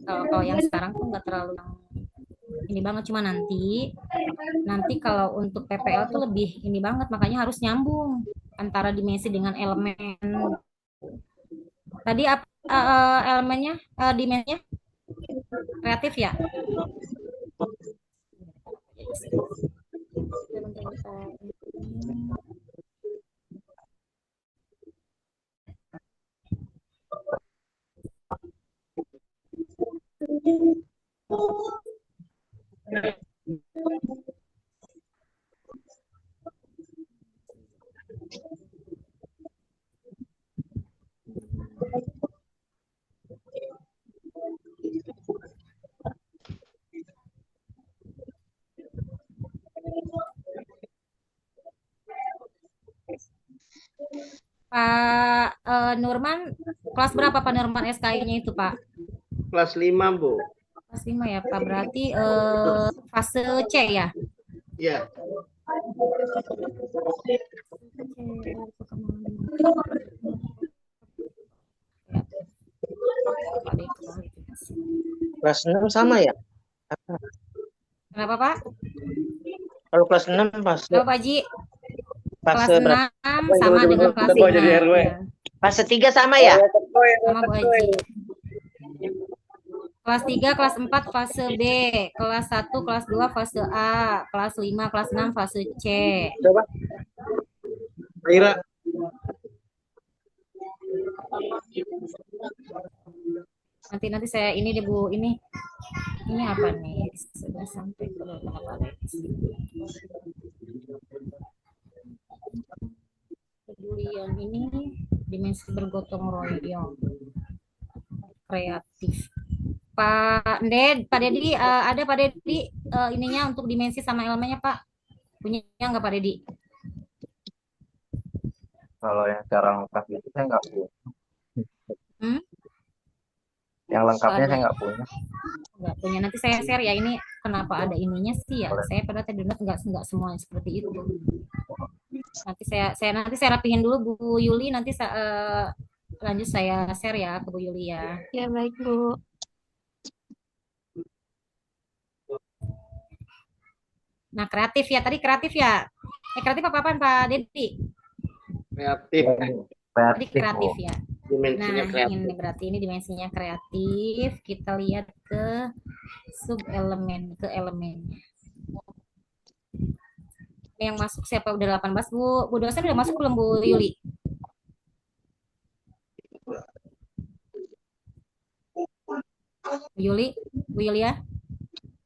Kalau yang sekarang tuh nggak terlalu ini banget cuma nanti kalau untuk PPL tuh lebih ini banget makanya harus nyambung antara dimensi dengan elemen. Tadi apa elemennya dimensinya kreatif ya? Pak Nurman, kelas berapa Pak Nurman SKI-nya itu Pak? Kelas 5, Bu. Kelas 5 ya Pak, berarti fase C ya? Iya. Kelas 6 sama ya? Kenapa Pak? Kalau kelas 6 fase Kenapa Pak Haji? Kelas fase berapa? 6 sama dengan kelas 5. Ya. Fase 3 sama ya? Sama Bu Haji. Kelas 3, kelas 4 fase B, kelas 1, kelas 2 fase A, kelas 5, kelas 6 fase C. Coba. Aira. Nanti saya ini deh Bu, ini apa nih? Sudah sampai ke beberapa kepedulian ini dimensi bergotong royong, kreatif. Pak Dedi, ada Pak Dedi ininya untuk dimensi sama elemennya Pak? Punya nggak Pak Dedi? Kalau yang secara lengkap itu saya nggak punya. Hmm? Yang lengkapnya Ada. saya nggak punya. Nggak punya. Nanti saya share ya, ini kenapa ada ininya sih ya. Boleh. Saya pada tadi nggak semua seperti itu. Nanti saya rapihin dulu Bu Yuli, nanti lanjut saya share ya ke Bu Yuli ya. Ya baik Bu. Nah, kreatif ya. Tadi kreatif ya. Kreatif apa-apaan Pak Dedi? Kreatif. Tadi Kreatif, kreatif Bu. ya. Dimensinya Nah, kreatif. ini berarti ini dimensinya kreatif. Kita lihat ke sub elemen, ke elemennya. Yang masuk siapa? Udah 18 Bu. Bu dosen udah masuk belum Bu Yuli? Bu Yuli, Bu Yulia,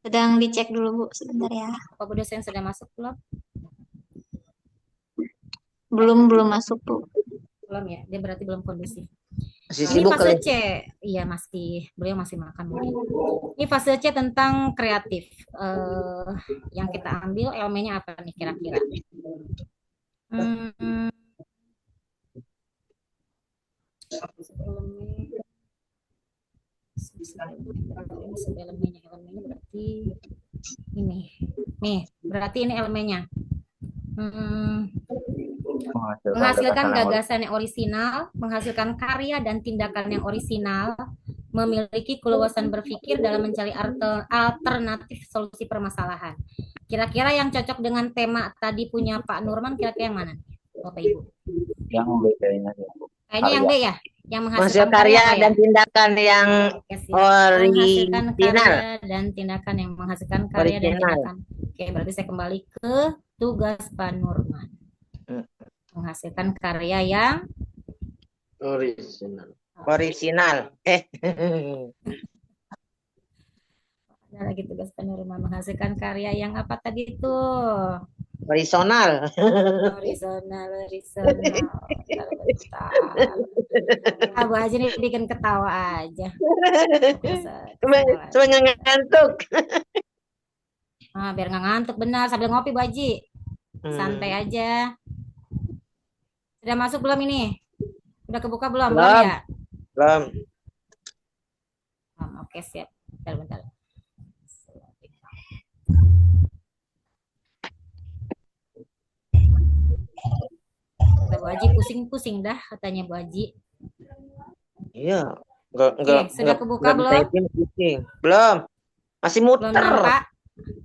Sedang dicek dulu Bu, sebentar ya. apa Bu dosen sudah masuk belum? Belum masuk Bu. Belum ya, dia berarti belum kondusif. Masih Ini sibuk fase kali. C, iya beliau masih makan mungkin. Ini fase C tentang kreatif. Yang kita ambil elemennya apa nih kira-kira? Elemennya berarti ini. Nih, berarti ini elemennya. Menghasilkan gagasan yang orisinal, menghasilkan karya dan tindakan yang orisinal, memiliki keluasan berpikir dalam mencari alternatif solusi permasalahan. Kira-kira yang cocok dengan tema tadi punya Pak Nurman, kira-kira yang mana? Bapak Ibu? Yang B kayaknya. Kayaknya yang B ya? Yang Menghasilkan karya dan tindakan yang menghasilkan orisinal. karya dan tindakan yang menghasilkan karya dan tindakan. Oke, berarti saya kembali ke tugas Pak Nurman. Menghasilkan karya yang Original. ada lagi tugas Pak Nurman, menghasilkan karya yang apa tadi itu? Horizontal. Horizontal. Abu aja nih bikin ketawa aja. Cuma ngantuk. Biar nggak ngantuk benar sambil ngopi Bu Haji. Santai aja. Sudah masuk belum ini? Udah kebuka belum? Belum ya? Belum. Oke, siap. Bentar. Kata Bu Haji pusing-pusing dah katanya Bu Haji. Iya. Enggak. Sudah kebuka belum? Belum. Masih muter. Belum nampak?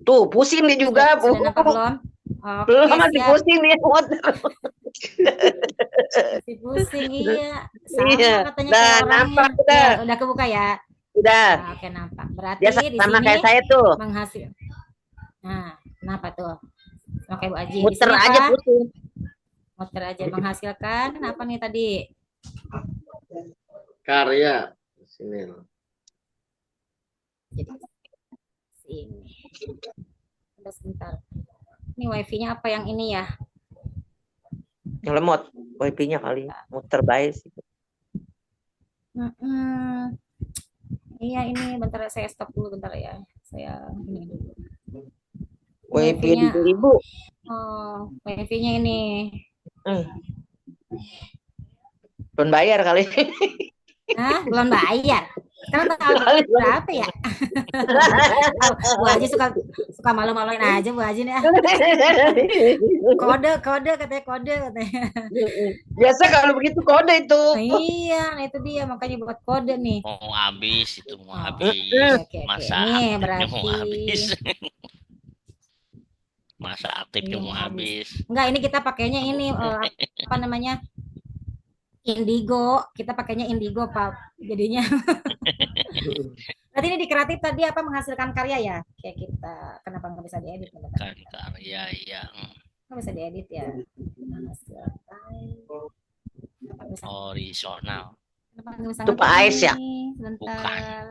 Tuh, pusing dia juga, Bu. Sudah nampak belum? Oke, Belum, masih siap. pusing dia muter. Masih pusing, iya. Sama Iya. katanya Udah, kayak orangnya. nampak udah. Ya, udah kebuka ya? Udah. Oke, nampak. Berarti Dia di sama sini kayak saya tuh. menghasil. Nah, kenapa tuh? Oke, Bu Haji. Di Muter sini aja apa? pusing. Muter aja menghasilkan apa nih tadi? Karya. Sini. Jadi sini. Udah sebentar. Ini wifi-nya apa yang ini ya? Yang lemot. Wifi-nya kali. Muter baik sih. Iya, ini bentar saya stop dulu bentar ya. Saya ini dulu. Wifi Wifi-nya. 2.000. Oh, wifi-nya ini. Belum bayar kali. Hah? Belum bayar. Sekarang tahu berapa ya? Bu Haji suka malu-maluin aja Bu Haji nih. Kode katanya. Biasa kalau begitu kode itu. Iya, itu dia makanya buat kode nih. Mau habis itu mau habis. Oke. Masa Nih, aktifnya mau berarti habis. Masa aktifnya mau habis. Enggak, ini kita pakainya ini apa namanya? Indigo. Kita pakainya Indigo, Pak. Jadinya. Berarti ini di kreatif tadi apa menghasilkan karya ya? Kayak kita kenapa nggak bisa diedit? Kan karya yang Nggak bisa diedit ya. Menghasilkan horizontal. Panggil Itu Pak Ais ya? Sebentar.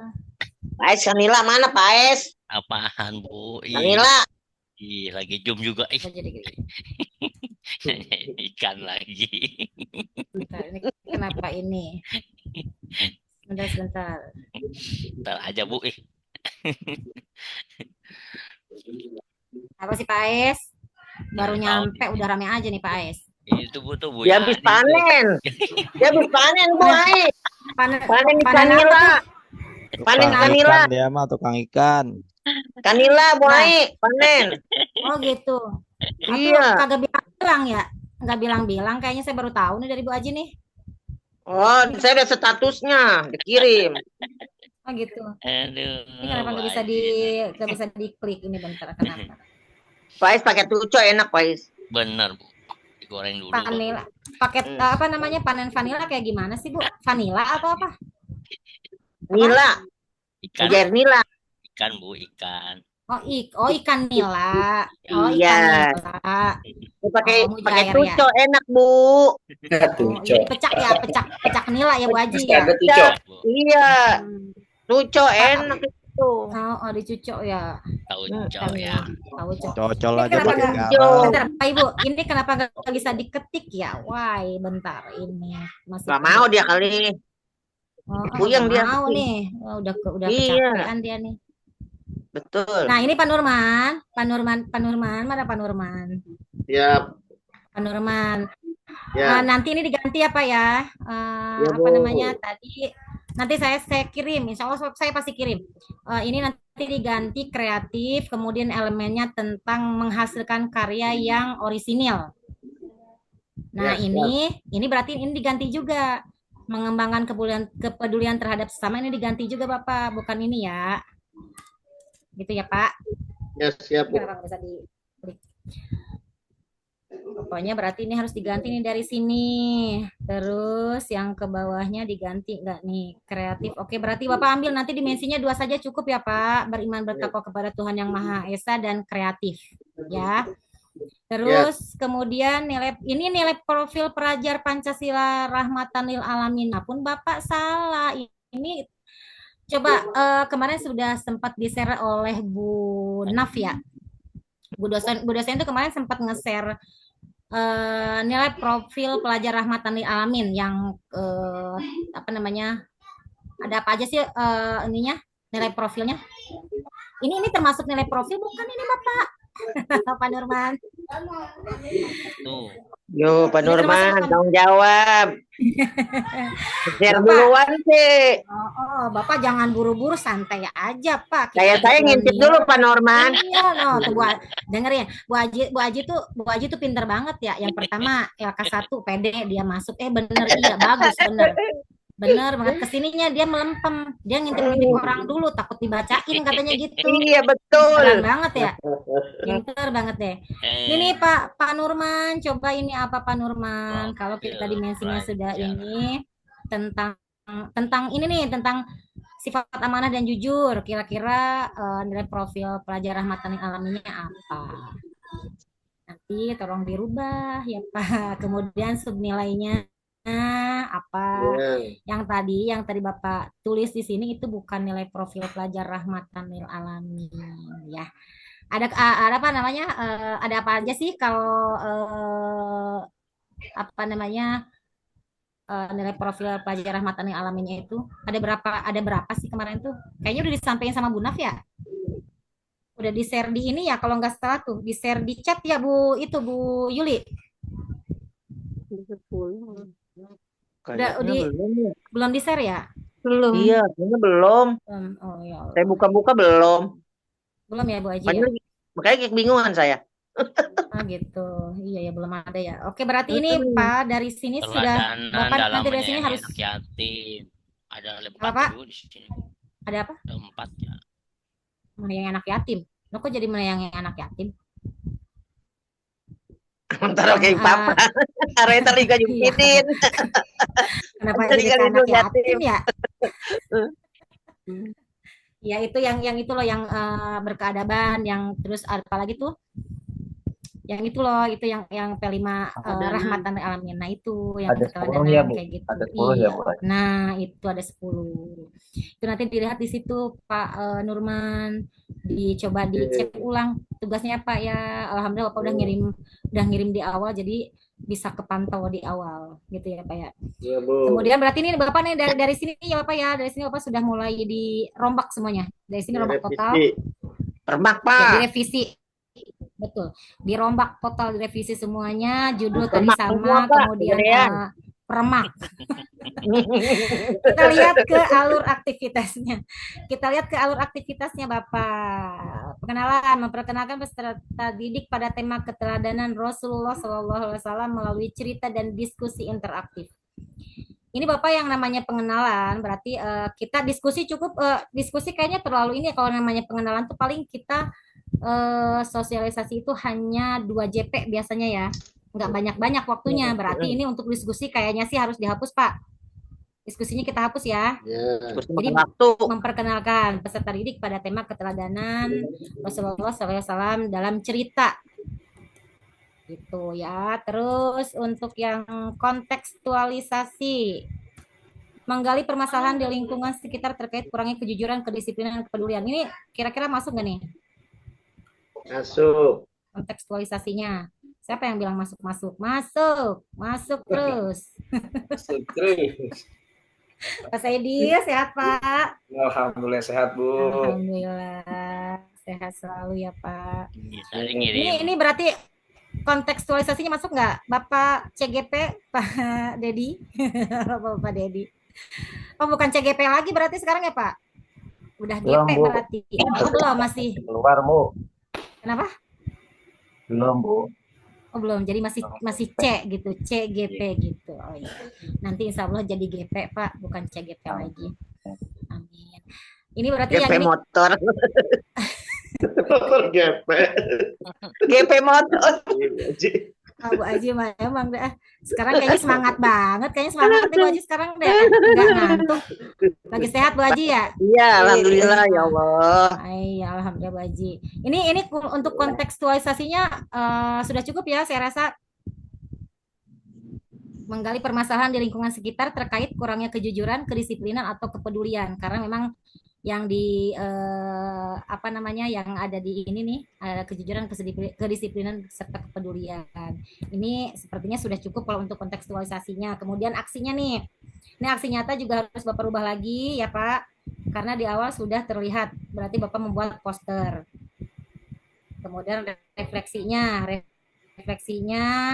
Pak Ais Kanila mana Pak Ais? Apaan, Bu? Kanila. Ih, lagi zoom juga. Ih, Oh, jadi gitu. ikan lagi. Bentar, ini kenapa ini? Sebentar. Ntar aja, Bu. Apa sih Pak Ais? Baru Tahu. nyampe udah rame aja nih Pak Ais. Itu Bu tuh Bu Dia Yani habis tuh. panen. Dia habis panen Bu Ais. Panen Panen panen apa Kanila. tuh? Panen Tukang Kanila. ikan dia mah tukang ikan. Kanila Bu Nah. Ais. Panen. Oh gitu. Atau Iya. kagak bilang ya? Nggak bilang-bilang, kayaknya saya baru tahu nih dari Bu Aji nih. Oh, saya udah statusnya dikirim. Oh gitu. Aduh, Ini kenapa nggak bisa nggak bisa diklik ini bentar kenapa? Pak Ais pakai tuco enak Pak Ais. Bener Bu. Digoreng dulu. Vanilla. Paket apa namanya panen vanilla kayak gimana sih Bu? Vanilla atau apa? Nila. Ikan, Ujar Nila. ikan Bu, ikan. Oh ikan nila. Oh ikan Iya. nila. Dia pakai Oh, pakai mujair ya. tuco enak Bu. Oh, jadi pecak ya, pecak nila ya Bu Aji ya. Tuco. Bu. Iya. Hmm. Tuco enak itu. Oh dicucuk ya. Tahu Hmm. cok ya. Tahu cok. Cocol Ini aja kenapa pakai nggak? garam. Bentar, Pak Ibu, ini kenapa nggak bisa diketik ya? Wah, bentar ini masih. Gak mau dia kali. Puyeng nggak dia. mau nih. Oh, udah Iya. kecapean dia nih. Betul. Nah ini Pak Nurman, mana Pak Nurman? Siap. Pak Nurman. Ya. Nanti ini diganti apa ya? Ya, Apa Bu. namanya tadi? Nanti saya kirim, insya Allah saya pasti kirim. Ini nanti diganti kreatif, kemudian elemennya tentang menghasilkan karya yang orisinil. Nah Ya, ini berarti ini diganti juga. Mengembangkan kepedulian terhadap sesama ini diganti juga Bapak, bukan ini ya. Gitu ya Pak. Ya, siap Bu. Kenapa nggak bisa diklik? Pokoknya berarti ini harus diganti nih dari sini. Terus yang ke bawahnya diganti nggak nih? Kreatif. Oke, berarti Bapak ambil nanti dimensinya 2 saja cukup ya Pak. Beriman bertakwa kepada Tuhan Yang Maha Esa dan kreatif. Ya. Terus kemudian nilai profil pelajar Pancasila Rahmatan lil Alamin. Nah, pun Bapak salah. Ini coba kemarin sudah sempat di-share oleh Bu Naf ya. Bu dosen itu kemarin sempat nge-share nilai profil pelajar Rahmatan lil Alamin yang apa namanya? Ada apa aja sih ininya? Nilai profilnya? Ini termasuk nilai profil bukan ini Bapak? Pak Nurman. Tuh. Yo, Pak Ini Nurman, termasuk- tanggung jawab. Share Bapak. duluan sih. Bapak jangan buru-buru, santai aja Pak. Saya ngintip dulu Pak Nurman. Iya, tuh dengerin. Bu Aji tuh pinter banget ya. Yang pertama LK1 PD dia masuk. Bener iya bagus bener banget. Kesininya dia melempem, dia ngintip-ngintip orang dulu, takut dibacain katanya gitu. Iya betul. Keren banget ya. Pinter banget deh. Ini Pak Nurman, coba ini apa Pak Nurman? Kalau kita dimensinya sudah ini tentang ini nih, tentang sifat amanah dan jujur. Kira-kira nilai profil pelajar Rahmatan lil Alaminnya apa? Nanti tolong dirubah ya Pak. Kemudian subnilainya apa? Yang tadi Bapak tulis di sini itu bukan nilai profil pelajar Rahmatan lil Alamin ya. Ada apa namanya? Ada apa aja sih kalau apa namanya? Nilai profil pelajar Rahmatan lil Alaminnya itu ada berapa sih kemarin tuh? Kayaknya udah disampaikan sama Bu Naf ya? Udah di-share di ini ya kalau nggak salah tuh, di-share di chat ya Bu Yuli. Belum di-share ya? Belum. Iya, kayaknya belum. Oh ya. Saya buka-buka belum. Belum ya Bu Aji ya? Makanya kebingungan saya. Gitu. Iya ya belum ada ya. Oke, berarti ini Pak dari sini sudah Bapak nanti dari sini harus yatim. Ada apa, Pak? dulu di sini. Ada apa? Ada 4 ya. Melayang anak yatim. Lo kok jadi melayang anak yatim? Ntar oke papa. Reta liga jukitin. Kenapa jadi anak yatim ya? Ya itu yang itu loh yang berkeadaban, yang terus apalagi tuh Yang itu loh, itu yang P5 Keteladanan. rahmatan lil alamin. Nah, itu yang Ada 10 ya, keteladanan Bu. kayak gitu. Ada 10 ya, Iya. Bu. Nah, itu ada 10. Itu nanti dilihat di situ Pak Nurman, dicoba dicek ulang tugasnya Pak ya. Alhamdulillah Bapak udah ngirim di awal, jadi bisa kepantau di awal gitu ya Pak ya. Ya, Bu. Kemudian berarti ini Bapak nih dari sini ya Bapak ya, dari sini Bapak sudah mulai dirombak semuanya. Dari sini rombak total. Direvisi. Terbak, Ya, Pak. direvisi. Betul. Dirombak total, direvisi semuanya, judul tadi Remak semua, sama, Pak. kemudian Gedean. peremak. Kita lihat ke alur aktivitasnya. Kita lihat ke alur aktivitasnya Bapak. Perkenalan, memperkenalkan peserta didik pada tema keteladanan Rasulullah SAW melalui cerita dan diskusi interaktif. Ini Bapak yang namanya pengenalan, berarti kita diskusi cukup, diskusi kayaknya terlalu ini ya, kalau namanya pengenalan tuh paling kita sosialisasi itu hanya 2 JP biasanya ya, nggak banyak-banyak waktunya, berarti ini untuk diskusi kayaknya sih harus dihapus Pak. Diskusinya kita hapus ya. Ya. Jadi Waktu. memperkenalkan peserta didik pada tema keteladanan Rasulullah SAW dalam cerita. Gitu ya. Terus untuk yang kontekstualisasi, menggali permasalahan di lingkungan sekitar terkait kurangnya kejujuran, kedisiplinan, dan kepedulian. Ini kira-kira masuk nggak nih Masuk. kontekstualisasinya? Siapa yang bilang masuk? Masuk terus. Masuk terus. Pak Saidi, sehat Pak? Alhamdulillah sehat, Bu. Alhamdulillah sehat selalu ya Pak. Bisa ngirim. Ini berarti kontekstualisasinya masuk nggak, Bapak CGP, Pak Dedi? Bapak Dedi. Oh, bukan CGP lagi berarti sekarang ya Pak? Udah Belum, GP Bu. berarti. Oh, belum, masih. Keluar, Bu. Kenapa? Belum, Bu. Oh, belum. Jadi masih C gitu, CGP gitu. Oh iya. Nanti insya Allah jadi GP Pak, bukan CGP lagi. Amin. Ini berarti yang GP ini motor. Motor GP. GP motor. Bu Aji mah emang dah. Sekarang kayaknya semangat banget. Kayaknya semangat nih Bu Aji sekarang deh. Enggak ngantuk. Lagi sehat Bu Aji ya? Iya, alhamdulillah ya Allah. Iya, alhamdulillah Bu Aji. Ini untuk kontekstualisasinya sudah cukup ya saya rasa. Menggali permasalahan di lingkungan sekitar terkait kurangnya kejujuran, kedisiplinan atau kepedulian, karena memang yang di apa namanya yang ada di ini nih kejujuran, kedisiplinan serta kepedulian. Ini sepertinya sudah cukup kalau untuk kontekstualisasinya. Kemudian aksinya nih. Ini aksi nyata juga harus Bapak rubah lagi ya Pak. Karena di awal sudah terlihat, berarti Bapak membuat poster. Kemudian refleksinya,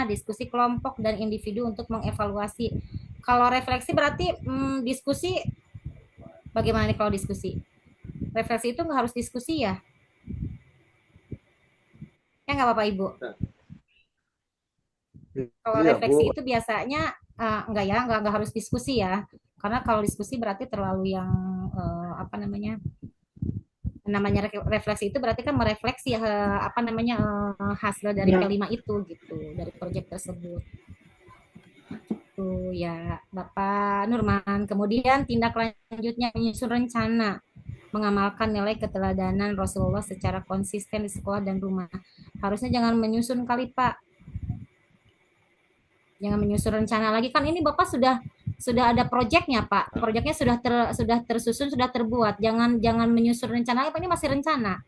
diskusi kelompok dan individu untuk mengevaluasi. Kalau refleksi berarti diskusi. Bagaimana nih kalau diskusi? Refleksi itu nggak harus diskusi ya? Ya nggak Bapak Ibu? Kalau Iya, refleksi Bu. itu biasanya nggak harus diskusi ya. Karena kalau diskusi berarti terlalu yang apa namanya refleksi itu berarti kan merefleksi apa namanya hasil dari P5 itu gitu, dari proyek tersebut. Itu ya Bapak Nurman. Kemudian tindak lanjutnya menyusun rencana mengamalkan nilai keteladanan Rasulullah secara konsisten di sekolah dan rumah. Harusnya jangan menyusun kali Pak. Jangan menyusun rencana lagi, kan ini Bapak sudah ada proyeknya Pak. Proyeknya sudah tersusun, sudah terbuat. Jangan menyusun rencana, ini masih rencana.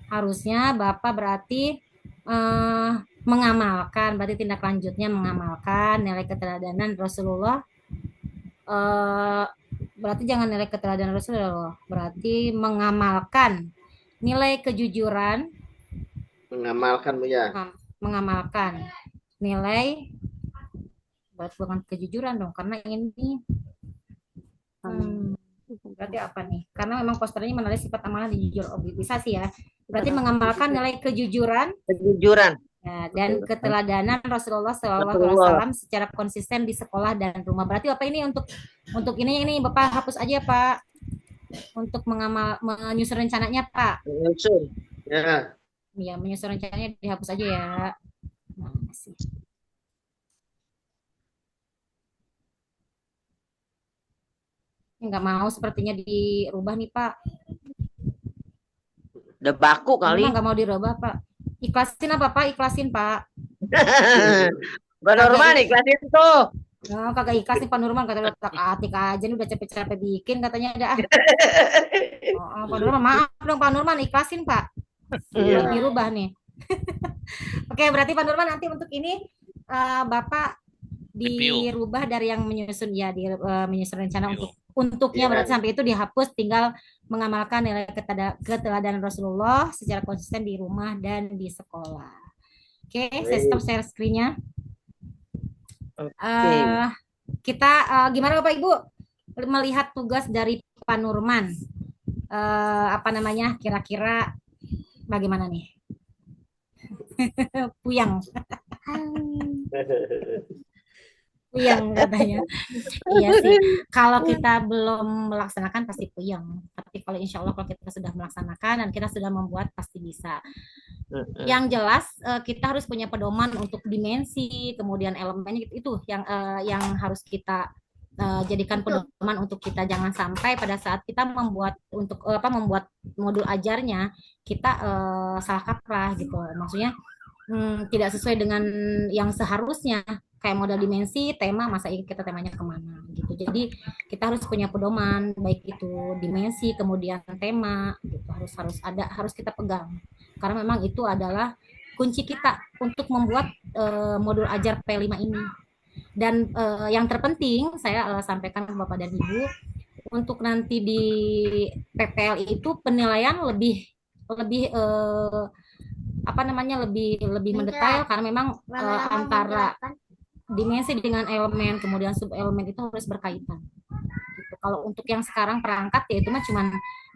Harusnya Bapak berarti mengamalkan, berarti tindak lanjutnya mengamalkan nilai keteladanan Rasulullah. Berarti jangan nilai keteladanan Rasulullah, berarti mengamalkan nilai kejujuran, Mengamalkan Bu ya. mengamalkan nilai, bukan kejujuran dong, karena ini berarti apa nih? Karena memang posternya menarik sifat amanah dan jujur objektivisasi ya. Berarti mengamalkan nilai kejujuran ya, dan keteladanan Rasulullah SAW secara konsisten di sekolah dan rumah. Berarti Bapak ini untuk ini Bapak hapus aja Pak. Untuk menyusun rencananya Pak. Menyusun. Ya. Ya, menyusun rencananya dihapus aja ya. Masih. Nggak mau sepertinya dirubah nih Pak. Udah baku kali. Nggak mau dirubah Pak. Ikhlasin apa Pak? Ikhlasin Pak. Pak Nurman ikhlasin tuh. Oh, kagak ikhlas nih Pak Nurman, kata letak atik aja nih, udah capek-capek bikin katanya ada. Oh, Pak Nurman, maaf dong Pak Nurman, ikhlasin Pak. Iya. Dirubah nih. Oke, berarti Pak Nurman nanti untuk ini Bapak dirubah dari yang menyusun ya, menyusun rencana untuknya berarti sampai itu dihapus, tinggal mengamalkan nilai keteladanan Rasulullah secara konsisten di rumah dan di sekolah. Oke, saya stop share screen-nya. Kita gimana Bapak Ibu melihat tugas dari Pak Nurman? Kira-kira bagaimana nih? Puyang. Puyang katanya. Iya sih. Kalau kita belum melaksanakan pasti puyang. Tapi kalau insya Allah kalau kita sudah melaksanakan dan kita sudah membuat pasti bisa. Yang jelas kita harus punya pedoman untuk dimensi, kemudian elemennya itu yang harus kita jadikan pedoman untuk kita, jangan sampai pada saat kita membuat modul ajarnya kita salah kaprah gitu. Maksudnya tidak sesuai dengan yang seharusnya, kayak model dimensi, tema, masa kita temanya kemana gitu. Jadi kita harus punya pedoman, baik itu dimensi kemudian tema gitu, harus kita pegang, karena memang itu adalah kunci kita untuk membuat modul ajar P5 ini. Dan yang terpenting saya sampaikan ke Bapak dan Ibu, untuk nanti di PPL itu penilaian lebih lebih mendetail, karena memang antara dimensi dengan elemen kemudian sub elemen itu harus berkaitan gitu. Kalau untuk yang sekarang perangkat ya itu mah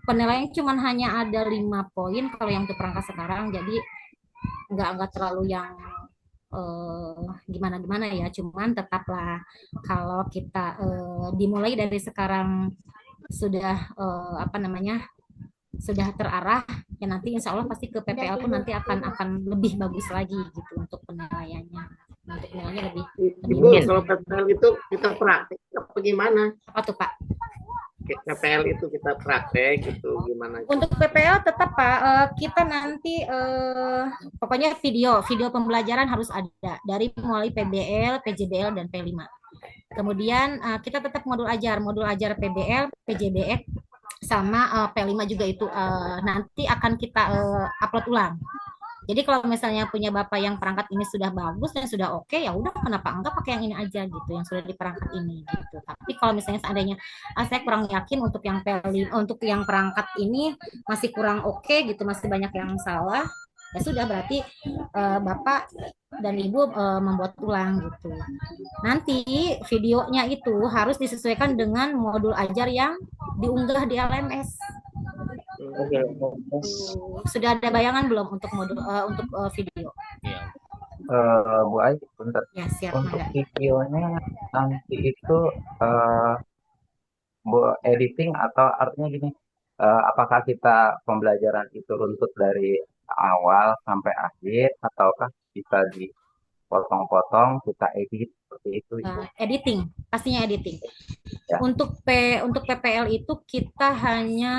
penilaian hanya ada 5 poin kalau yang untuk perangkat sekarang, jadi nggak terlalu yang gimana ya, cuman tetaplah kalau kita dimulai dari sekarang sudah sudah terarah ya, nanti insya Allah pasti ke PPL pun nanti akan lebih bagus lagi gitu untuk penilaiannya. Untuk penilaiannya lebih Ibu, kalau PPL itu kita praktek apa gimana? Apa tuh Pak? PPL itu kita praktek itu gimana? Untuk PPL tetap Pak, kita nanti pokoknya video pembelajaran harus ada dari mulai PBL, PJBL dan P5. Kemudian kita tetap modul ajar PBL, PJBL sama P5 juga itu nanti akan kita upload ulang. Jadi kalau misalnya punya Bapak yang perangkat ini sudah bagus dan sudah oke, ya udah kenapa enggak pakai yang ini aja gitu, yang sudah di perangkat ini gitu. Tapi kalau misalnya seandainya saya kurang yakin untuk yang untuk yang perangkat ini masih kurang oke gitu, masih banyak yang salah, ya sudah berarti Bapak dan Ibu membuat ulang gitu. Nanti videonya itu harus disesuaikan dengan modul ajar yang diunggah di LMS. Sudah ada bayangan belum untuk modul untuk video? Bu Ai, bentar. Ya, siap. Untuk videonya nanti itu Bu editing atau artinya gini, apakah kita pembelajaran itu runtut dari awal sampai akhir ataukah bisa dipotong-potong kita edit seperti itu? Editing, pastinya editing. Ya. Untuk PPL itu kita hanya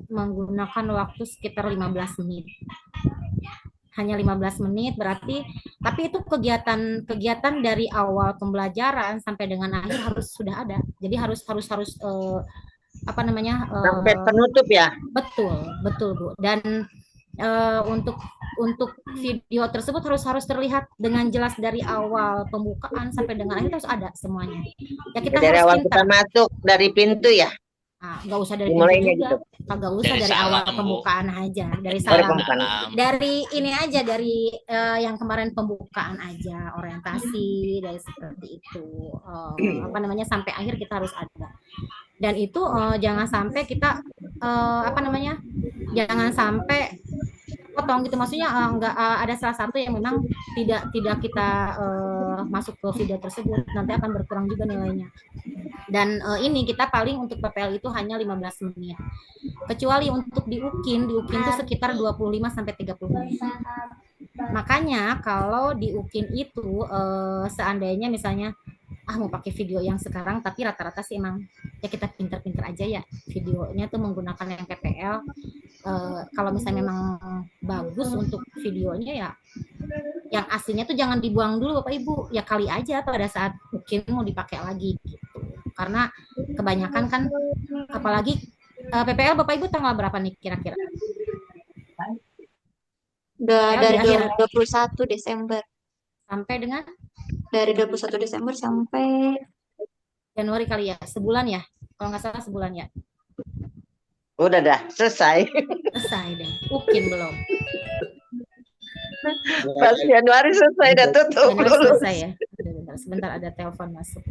menggunakan waktu sekitar 15 menit. Hanya 15 menit berarti, tapi itu kegiatan dari awal pembelajaran sampai dengan akhir harus sudah ada. Jadi harus sampai penutup ya. Betul Bu. Dan untuk video tersebut harus terlihat dengan jelas dari awal pembukaan sampai dengan akhir, harus ada semuanya. Ya kita dari harus awal pintar. kita masuk dari pintu ya. Nggak usah dari Dimulainya pintu juga, nggak usah dari awal pembukaan aja, dari salam, dari ini aja, dari yang kemarin pembukaan aja, orientasi, dari seperti itu, sampai akhir kita harus ada. Dan itu jangan sampai kita jangan sampai potong gitu, maksudnya nggak ada salah satu yang memang tidak kita masuk ke video tersebut, nanti akan berkurang juga nilainya. Dan ini kita paling untuk PPL itu hanya 15 menit, kecuali untuk di UKIN itu sekitar 25 sampai 30 menit. Makanya kalau di UKIN itu seandainya misalnya mau pakai video yang sekarang, tapi rata-rata sih emang ya kita pinter-pinter aja ya videonya tuh menggunakan yang PPL. Kalau misalnya memang bagus untuk videonya ya yang aslinya tuh jangan dibuang dulu Bapak Ibu, ya kali aja pada saat mungkin mau dipakai lagi gitu. Karena kebanyakan kan, apalagi PPL Bapak Ibu tanggal berapa nih kira-kira? Udah PPL di dari akhir 21 Desember. sampai dengan Dari 21 Desember sampai Januari kali ya, sebulan ya, kalau nggak salah sebulan ya. Udah dah, selesai. Selesai deh, mungkin belum. Pas Januari selesai dah tutup Januari lulus. selesai ya. Sebentar ada telepon masuk.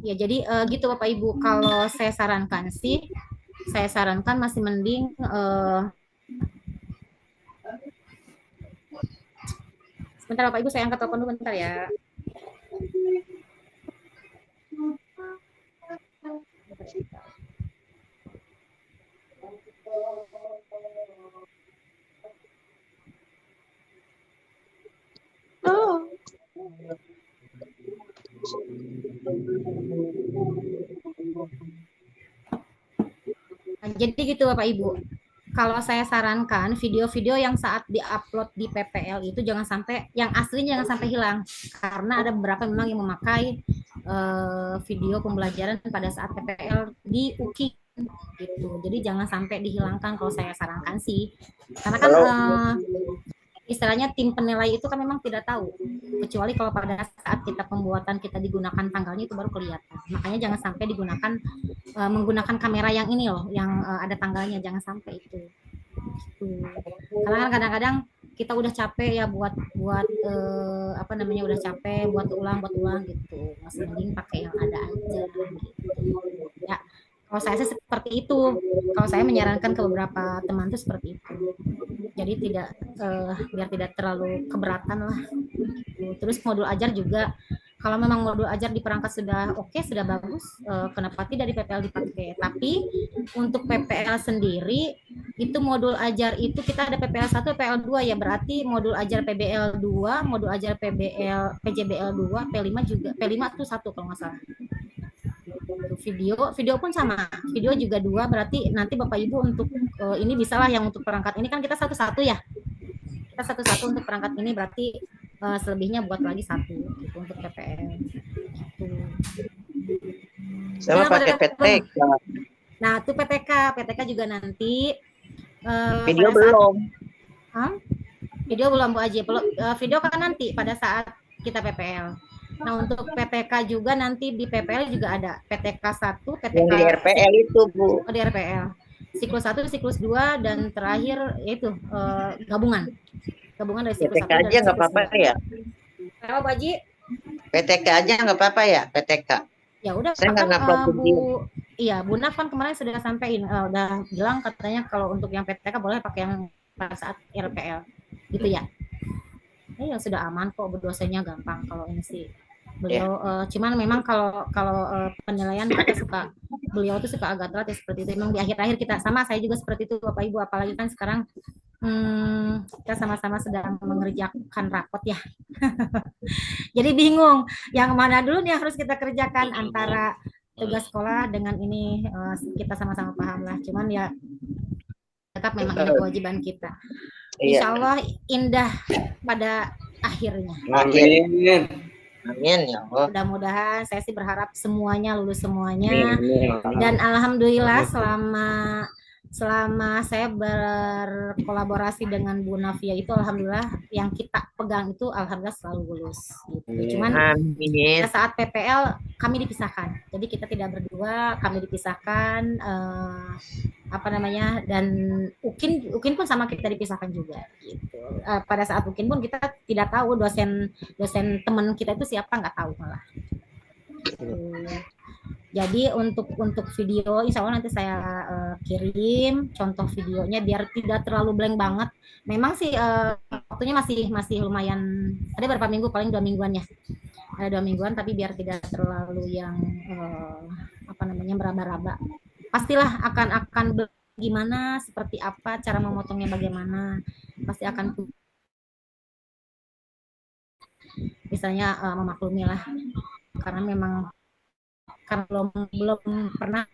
Ya jadi gitu Bapak Ibu, kalau saya sarankan sih, saya sarankan masih mending sebentar Bapak Ibu, saya angkat telepon dulu bentar ya. oh, Nah, jadi gitu Bapak Ibu. Kalau saya sarankan video-video yang saat diupload di PPL itu jangan sampai, yang aslinya jangan sampai hilang, karena ada beberapa memang yang memakai video pembelajaran pada saat PPL di UKI gitu. Jadi jangan sampai dihilangkan kalau saya sarankan sih. Karena kan istilahnya tim penilai itu kan memang tidak tahu, kecuali kalau pada saat kita pembuatan kita digunakan tanggalnya itu baru kelihatan. Makanya jangan sampai digunakan menggunakan kamera yang ini loh, yang ada tanggalnya, jangan sampai itu. Gitu. Karena kan kadang-kadang kita udah capek ya buat apa namanya, udah capek buat ulang gitu. Masih mending pakai yang ada aja gitu. Ya, kalau saya sih seperti itu. Kalau saya menyarankan ke beberapa teman tuh seperti itu. Jadi tidak biar tidak terlalu keberatan lah. Terus modul ajar juga, kalau memang modul ajar di perangkat sudah oke, sudah bagus, kenapa tidak di PPL dipakai? Tapi untuk PPL sendiri itu modul ajar itu kita ada PPL 1, PPL 2 ya, berarti modul ajar PBL 2, modul ajar PJBL 2, P5 juga, P5 itu 1 kalau nggak salah. Video pun sama, video juga 2, berarti nanti Bapak Ibu untuk ini bisalah yang untuk perangkat ini kan kita satu-satu ya, kita satu-satu untuk perangkat ini, berarti selebihnya buat lagi 1 gitu untuk PPL gitu. Sama pakai PTK. Nah itu PTK juga nanti video belum. Video belum Bu Aji, video kan nanti pada saat kita PPL. Nah untuk PTK juga nanti di PPL juga ada PTK 1, PTK yang di RPL itu Bu. Di RPL siklus 1, siklus 2, dan terakhir yaitu gabungan dari siklus 1 PTK aja nggak apa-apa ya? Kenapa Bu Aji? PTK aja nggak apa-apa ya, PTK. Ya udah, saya nggak ngupload video. Iya, Bu Naf kan kemarin sudah sampaikan, udah bilang katanya kalau untuk yang PTK boleh pakai yang pada saat RPL gitu ya. Ya sudah aman kok, dosennya gampang kalau ini sih. Beliau cuman memang kalau penilaian beliau tuh suka agak telat ya, seperti itu. Memang di akhir-akhir kita sama, saya juga seperti itu Bapak Ibu, apalagi kan sekarang kita sama-sama sedang mengerjakan rapot ya. Jadi bingung yang mana dulu nih yang harus kita kerjakan antara tugas sekolah dengan ini, kita sama-sama paham lah. Cuman ya tetap memang ini kewajiban kita. Insya Allah indah pada akhirnya. Amin ya Allah. Mudah-mudahan, saya sih berharap semuanya lulus semuanya. Dan alhamdulillah selama saya berkolaborasi dengan Bu Navia itu, alhamdulillah yang kita pegang itu alhamdulillah selalu lulus gitu. Cuman saat PPL kami dipisahkan. Jadi kita tidak berdua, kami dipisahkan, apa namanya, dan UKIN pun sama kita dipisahkan juga gitu. Pada saat UKIN pun kita tidak tahu dosen teman kita itu siapa, nggak tahu malah. Jadi untuk video insya Allah nanti saya kirim contoh videonya biar tidak terlalu blank banget. Memang sih waktunya masih lumayan, ada beberapa minggu, paling 2 mingguan ya. Ada 2 mingguan, tapi biar tidak terlalu yang apa namanya meraba-raba. Pastilah akan gimana, seperti apa, cara memotongnya bagaimana, pasti akan misalnya memaklumi lah, karena memang kan belum pernah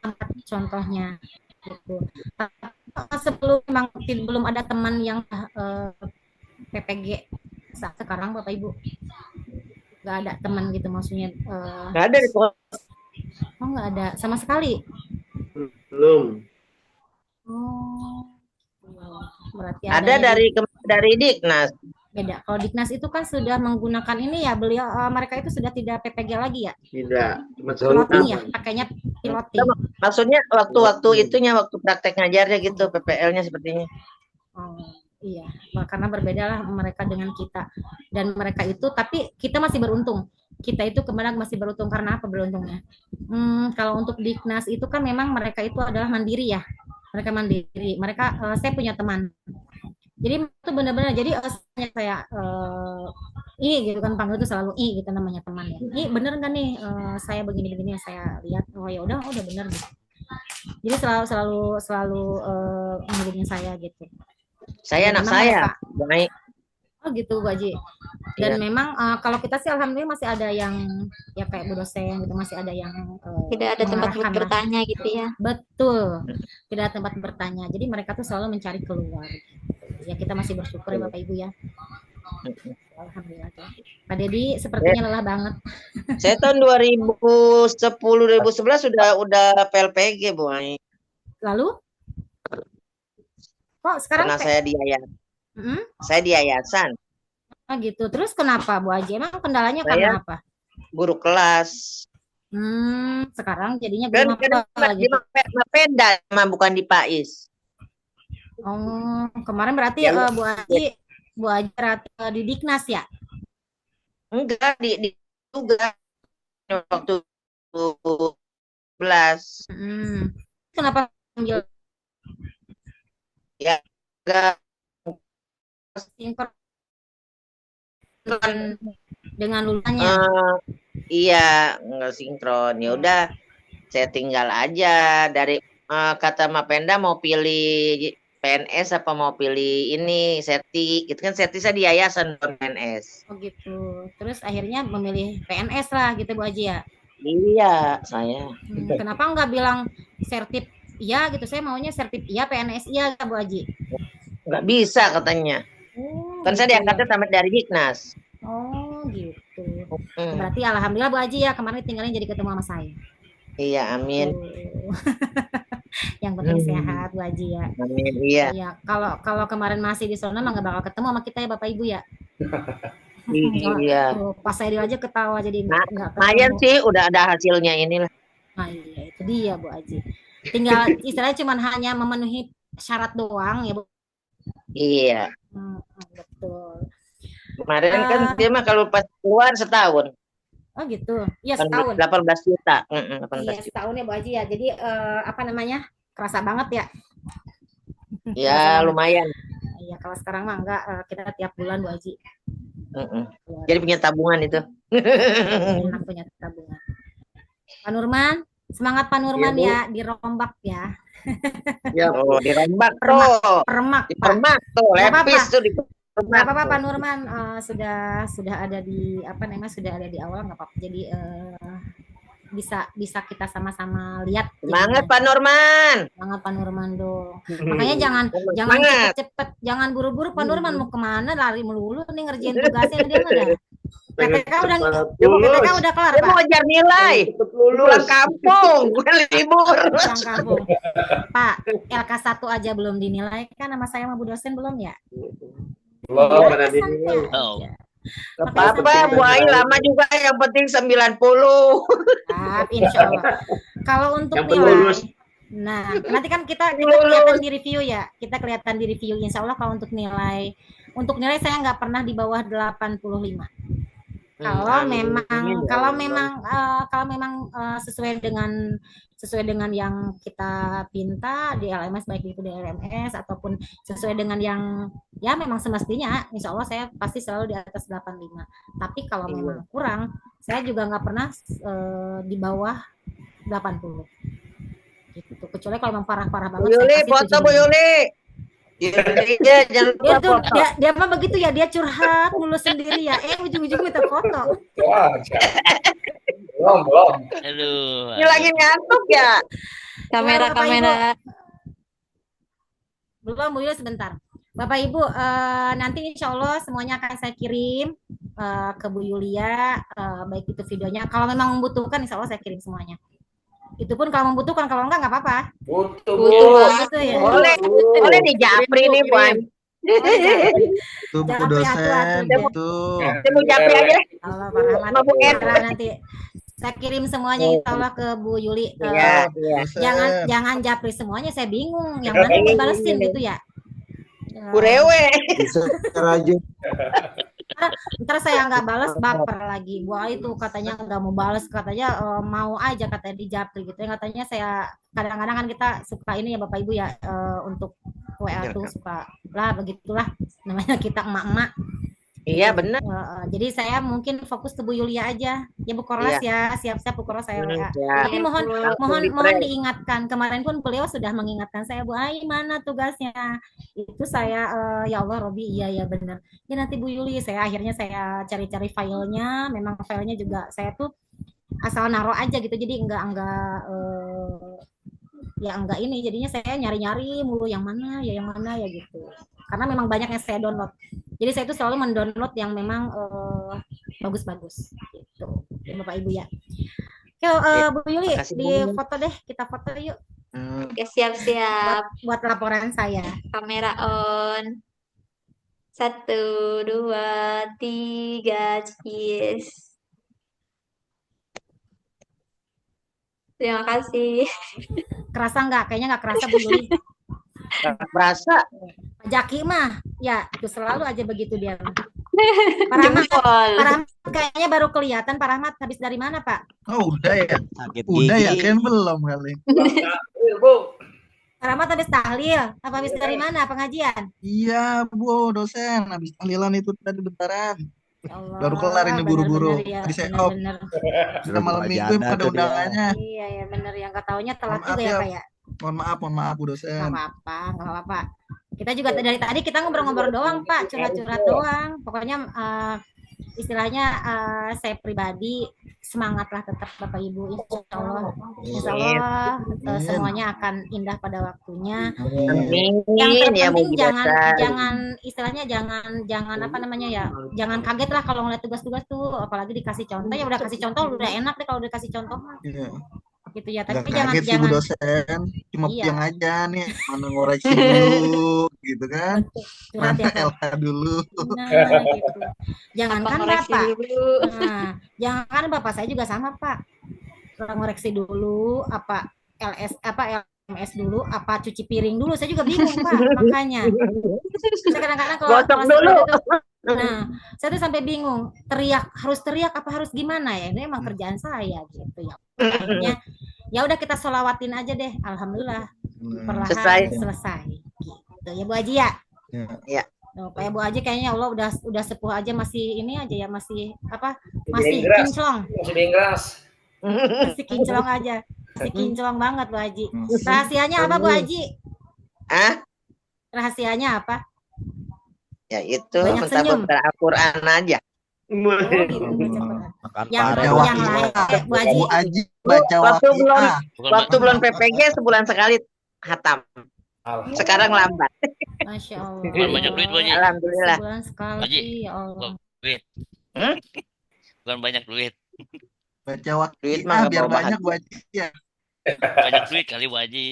contohnya gitu. sebelum memang belum ada teman yang PPG saat sekarang Bapak Ibu. Nggak ada teman gitu maksudnya. Nggak ada di sekolah. Oh nggak ada sama sekali. Belum. Oh, berarti Ada adanya di dari Diknas. beda. Kalau Diknas itu kan sudah menggunakan ini ya, beliau mereka itu sudah tidak PPG lagi ya, Tidak. Cuma piloting ya, sebentar. pakainya piloting. Maksudnya waktu itunya, waktu praktek ngajarnya gitu, PPL-nya sepertinya. Oh, iya, karena berbeda lah mereka dengan kita dan mereka itu, tapi kita masih beruntung. Kita itu kemarin masih beruntung karena apa beruntungnya? Kalau untuk Diknas itu kan memang mereka itu adalah mandiri ya, mereka mandiri. Mereka saya punya teman. Jadi itu benar-benar jadi saya gitu kan panggil itu selalu gitu namanya temannya. Bener nggak nih saya begini-begini saya lihat oh ya udah bener gitu. Jadi selalu menghubungi saya gitu. Saya Dan anak memang saya. mereka, Baik. oh gitu Bu Haji. Dan Iya. memang kalau kita sih alhamdulillah masih ada yang ya kayak Bu dosen gitu masih ada yang Tidak ada tempat buat mengarahkan lah. bertanya gitu ya. Betul. Tidak ada tempat bertanya. Jadi mereka tuh selalu mencari keluar. Ya kita masih bersyukur ya Bapak Ibu ya. Alhamdulillah. Pak Dedi sepertinya lelah banget. Saya tahun 2011 sudah PLPG, Bu Ai. Lalu? Kok sekarang Karena saya di yayasan. Hmm? Saya di yayasan. Oh gitu. Terus kenapa Bu Haji? Emang kendalanya Saya karena apa? guru kelas. Sekarang jadinya Kan guru apa di gitu. Mapenda, bukan di PAIS. Oh, kemarin berarti Ya, Bu Haji di Diknas ya? Enggak, di juga waktu 11. Kenapa panggil Ya, enggak sinkron dengan lulusannya? Iya, enggak sinkron. Ya udah, saya tinggal aja dari kata Mapenda mau pilih PNS apa mau pilih ini Seti, gitu kan Seti saya di yayasan PNS. Oh gitu. Terus akhirnya memilih PNS lah gitu Bu Haji ya? Iya, saya. Kenapa nggak bilang sertip iya gitu? Saya maunya sertip iya PNS iya Bu Haji. Nggak bisa katanya. Kan gitu saya diangkatnya sama dari Diknas. Oh gitu. Berarti alhamdulillah Bu Haji ya kemarin tinggalnya jadi ketemu sama saya. Iya, amin. Yang penting sehat Bu Haji ya. Amin, iya. Iya, kalau kemarin masih di sana mah nggak bakal ketemu sama kita ya Bapak Ibu ya. Iya. Pas saya aja ketawa jadi nggak lumayan sih udah ada hasilnya inilah. Nah iya itu dia Bu Haji. Tinggal istilahnya cuma hanya memenuhi syarat doang ya Bu. Iya. Betul. Kemarin kan dia mah kalau pas keluar setahun. Oh gitu. Iya setahun. 18 juta. 18 iya setahun ya Bu Haji ya. Jadi apa namanya? Kerasa banget ya. Ya lumayan. Iya kalau sekarang mah enggak kita tiap bulan Bu Haji. Jadi punya tabungan itu. Enak punya tabungan. Pak Nurman, semangat Pak Nurman ya dirombak ya. Ya, dirombak tuh. Permak. Permak tuh, lepis tuh di Nggak apa-apa Pak Nurman sudah ada di apa namanya sudah ada di awal nggak apa-apa. Jadi bisa kita sama-sama lihat. Semangat Pak Nurman. Semangat Pak Nurman dong. Makanya jangan cepet-cepet, jangan buru-buru Pak Nurman mau kemana lari melulu nih ngerjain tugasnya dia nggak ada. PPK udah kelar Pak. Mau ngejar nilai. Pulang kampung, libur. Pulang kampung. Pak, LK1 aja belum dinilai kan sama saya sama Bu dosen belum ya? Belum ada dinilai. Apa-apa, Bu Ai lama juga yang penting 90. Insya Allah. Kalau untuk nilai, nah nanti kan kita kelihatan di review ya. Kita kelihatan di review. Insya Allah kalau untuk nilai saya nggak pernah di bawah 85. Kalau memang sesuai dengan yang kita pinta di LMS baik itu di LMS ataupun sesuai dengan yang ya memang semestinya insya Allah saya pasti selalu di atas 85 tapi kalau memang kurang saya juga nggak pernah di bawah 80 gitu kecuali kalau memang parah-parah banget Bu Yuli foto Bu Yuli dia mah begitu ya dia curhat mulu sendiri ya ujung-ujung minta foto. Belum. Aduh. Ini lagi ngantuk ya. Kamera. Belum, Bu Yuli sebentar. Bapak Ibu, nanti insya Allah semuanya akan saya kirim ke Bu Yulia, baik itu videonya. Kalau memang membutuhkan, insya Allah saya kirim semuanya. Itu pun kalau membutuhkan, kalau enggak apa-apa. Butuh, Butuh Bu. banget. Gitu ya. Boleh, boleh di Japri nih, Bu. Oh, Japri. Itu Bu Japri dosen, atu-atu. itu. Saya mau Japri aja. Allah Pak Rahmat. Sama Bu Ed. Sarah, nanti saya kirim semuanya insya Allah ke Bu Yuli. Iya, iya. Dosen. Jangan Japri semuanya, saya bingung. Yang mana yang dibalesin gitu ya. Bu Rewe. Bisa aja. Ntar saya nggak balas baper lagi. Wah itu katanya nggak mau balas, katanya mau aja katanya di Japri gitu ya. Katanya saya kadang-kadang kan kita suka ini ya Bapak Ibu ya, untuk WA tuh suka lah begitulah namanya kita emak-emak. Iya, benar. Jadi saya mungkin fokus ke Bu Yulia aja. Ya Bu Korlas ya, siap-siap Bu Korlas saya WA. Ya. Tapi mohon Langsung mohon di-pray. diingatkan, kemarin pun beliau sudah mengingatkan saya, Bu Ai mana tugasnya. Itu saya ya Allah Robi, iya ya benar. Ya nanti Bu Yuli, saya akhirnya saya cari-cari filenya, memang filenya juga saya tuh asal naruh aja gitu. Jadi enggak ya enggak ini, jadinya saya nyari-nyari mulu yang mana ya gitu. Karena memang banyak yang saya download. Jadi saya itu selalu mendownload yang memang bagus-bagus gitu. Ya, Bapak Ibu ya. Oke, Bu Yuli, Makasih, di Bu. foto deh, kita foto yuk Oke, siap-siap. buat laporan saya. Kamera on. 1, 2, 3, cheers. Terima kasih. Kerasa nggak? Kayaknya nggak kerasa Bu Yuli. Berasa. Pak Jaki mah, ya itu selalu aja begitu dia. Pak Rahmat, Jempol. Pak Rahmat kayaknya baru kelihatan. Pak Rahmat habis dari mana Pak? Oh, udah ya. Sakit Udah ya, gigi. kan belum kali. Bu. Pak Rahmat habis tahlil. Apa habis dari mana? Pengajian? Iya, Bu dosen. Habis tahlilan itu tadi bentaran. Ya Allah, Baru kelar ini buru-buru. benar-benar ya, Tadi saya off. benar-benar. Kita malam Lagi minggu ada pada tuh dia. undangannya. Iya ya benar, yang nggak taunya telat Mohon maaf juga ya ya. Pak ya. Mohon maaf Bu Nggak dosen. apa-apa, nggak apa-apa. Kita juga dari tadi kita ngobrol-ngobrol doang Pak, curhat-curhat doang. Pokoknya istilahnya saya pribadi semangatlah tetap Bapak Ibu, insya Allah Amin. semuanya akan indah pada waktunya. Amin. Yang Ya, Bu terpenting jangan Dosen. istilahnya jangan apa namanya ya, jangan kaget lah kalau ngeliat tugas-tugas tuh, apalagi dikasih contoh ya udah kasih contoh udah enak deh kalau udah kasih contoh mah. Iya. Gitu ya, Nggak tapi jangan kaget sih Bu dosen. Cuma Iya. yang aja nih. Mana ngoreksi dulu gitu kan. betul, curhat Mana ya Pak. LK dulu. Nah, gitu. Jangankan Apa ngoreksi Bapak. dulu? Nah, jangan Bapak saya juga sama Pak. Ngoreksi dulu apa LMS dulu, apa cuci piring dulu. Saya juga bingung Pak, makanya. Saya kadang-kadang kalau Gosok kalau dulu. seperti itu, nah, saya tuh sampai bingung, harus teriak apa harus gimana ya? Ini emang kerjaan saya gitu ya. Akhirnya ya udah kita solawatin aja deh. Alhamdulillah perlahan selesai. Gitu ya Bu Haji ya. Ya. Tuh, kayak Bu Haji kayaknya Allah udah sepuh aja masih ini aja ya, masih apa? Masih Bengras. kinclong. Masih bengras. Masih kinclong aja. Masih kinclong banget Bu Haji. Rahasianya apa Bu Haji? Ah, Rahasianya apa? ya itu Banyak senyum. mentah Al-Quran aja. Oh, gitu, baca Quran. Makan Yang parah. yang lain Bu Haji. Bu Aji Bu, baca waktu belum waqiah. waktu belum PPG sebulan sekali hatam. Sekarang lambat. Masya Allah. Bukan banyak duit, Bu Haji. Alhamdulillah. Sebulan sekali Haji. ya Allah. Duit. Hmm? Bukan banyak duit. Baca Duit mah waqiah nggak biar bawa banyak Bu Aji ya. Banyak duit kali Bu Haji.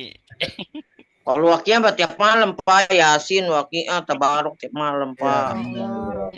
Kalau wakiah mah tiap malam Pak, Yasin, wakiah, tabaruk tiap malam Pak. Allah.